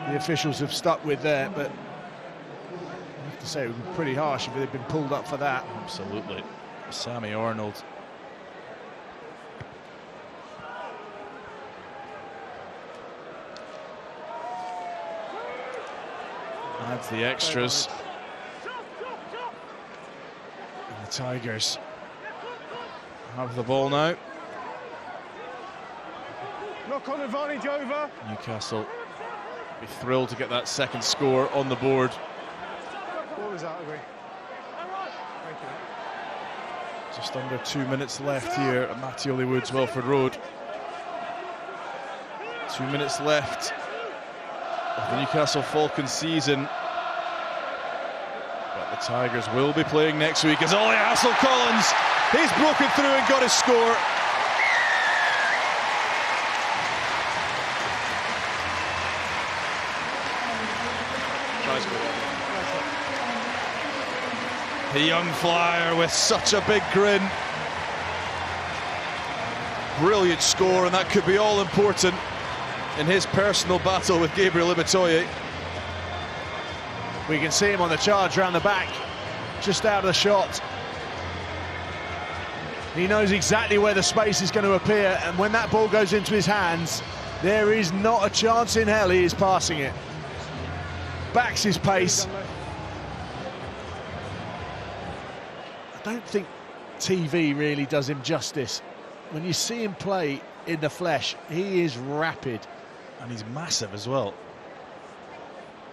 the officials have stuck with there. But I have to say it would be pretty harsh if they'd been pulled up for that. Absolutely. Sammy Arnold. Adds the extras. And the Tigers have the ball now. Knock on advantage over. Newcastle be thrilled to get that second score on the board. Ball is out of the way. Thank you. Just under 2 minutes left here at Mattioli Woods, Welford Road. 2 minutes left of the Newcastle Falcons season. But the Tigers will be playing next week as Ollie Hassel-Collins, he's broken through and got his score. Tries good. The young flyer with such a big grin. Brilliant score, and that could be all important in his personal battle with Gabriel Ibitoye. We can see him on the charge round the back, just out of the shot. He knows exactly where the space is going to appear, and when that ball goes into his hands, there is not a chance in hell he is passing it. Backs his pace. I don't think TV really does him justice. When you see him play in the flesh, he is rapid. And he's massive as well.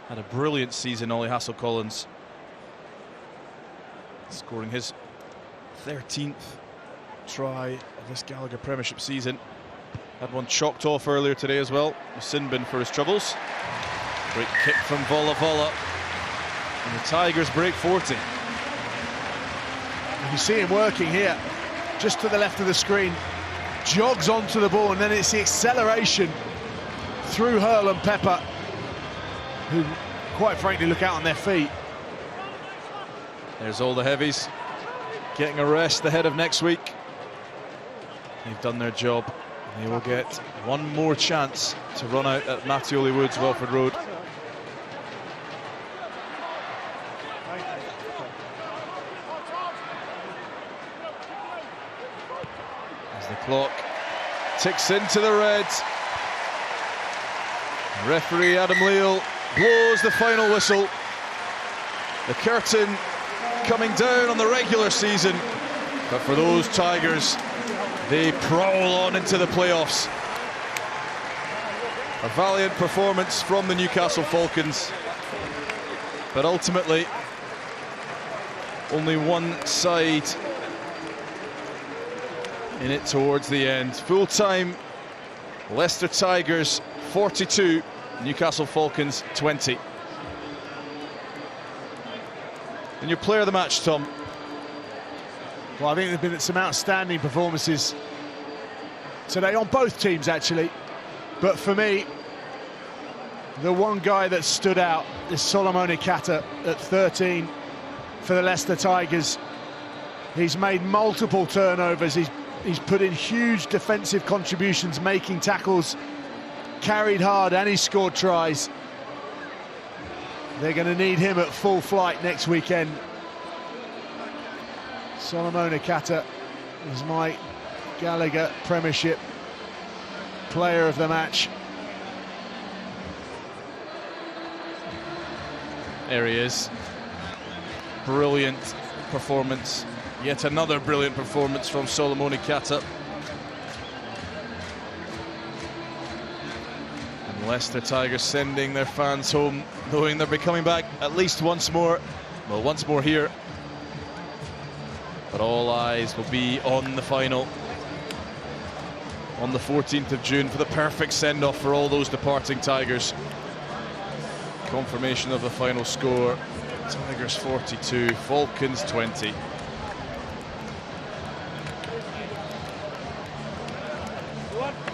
Had a brilliant season, Ollie Hassel-Collins. Scoring his 13th try of this Gallagher Premiership season. Had one chalked off earlier today as well. A sin bin for his troubles. Great kick from Vola Vola. And the Tigers break 40. You see him working here, just to the left of the screen. Jogs onto the ball, and then it's the acceleration through Hurl and Pepper, who quite frankly look out on their feet. There's all the heavies getting a rest ahead of next week. They've done their job. They will get one more chance to run out at Mattioli Woods, Welford Road. As the clock ticks into the Reds, referee Adam Leal blows the final whistle. The curtain coming down on the regular season, but for those Tigers, they prowl on into the playoffs. A valiant performance from the Newcastle Falcons, but ultimately only one side in it towards the end. Full time, Leicester Tigers 42, Newcastle Falcons 20. And your player of the match, Tom? Well, I think there have been some outstanding performances today on both teams, actually. But for me, the one guy that stood out is Solomone Kata at 13 for the Leicester Tigers. He's made multiple turnovers. He's put in huge defensive contributions, making tackles, carried hard, and he scored tries. They're going to need him at full flight next weekend. Solomone Kata is my Gallagher Premiership player of the match. There he is. Brilliant performance. Yet another brilliant performance from Solomone Kata. And Leicester Tigers sending their fans home, knowing they'll be coming back at least once more. Well, once more here. But all eyes will be on the final. on the 14th of June for the perfect send-off for all those departing Tigers. Confirmation of the final score: Tigers 42, Falcons 20. One.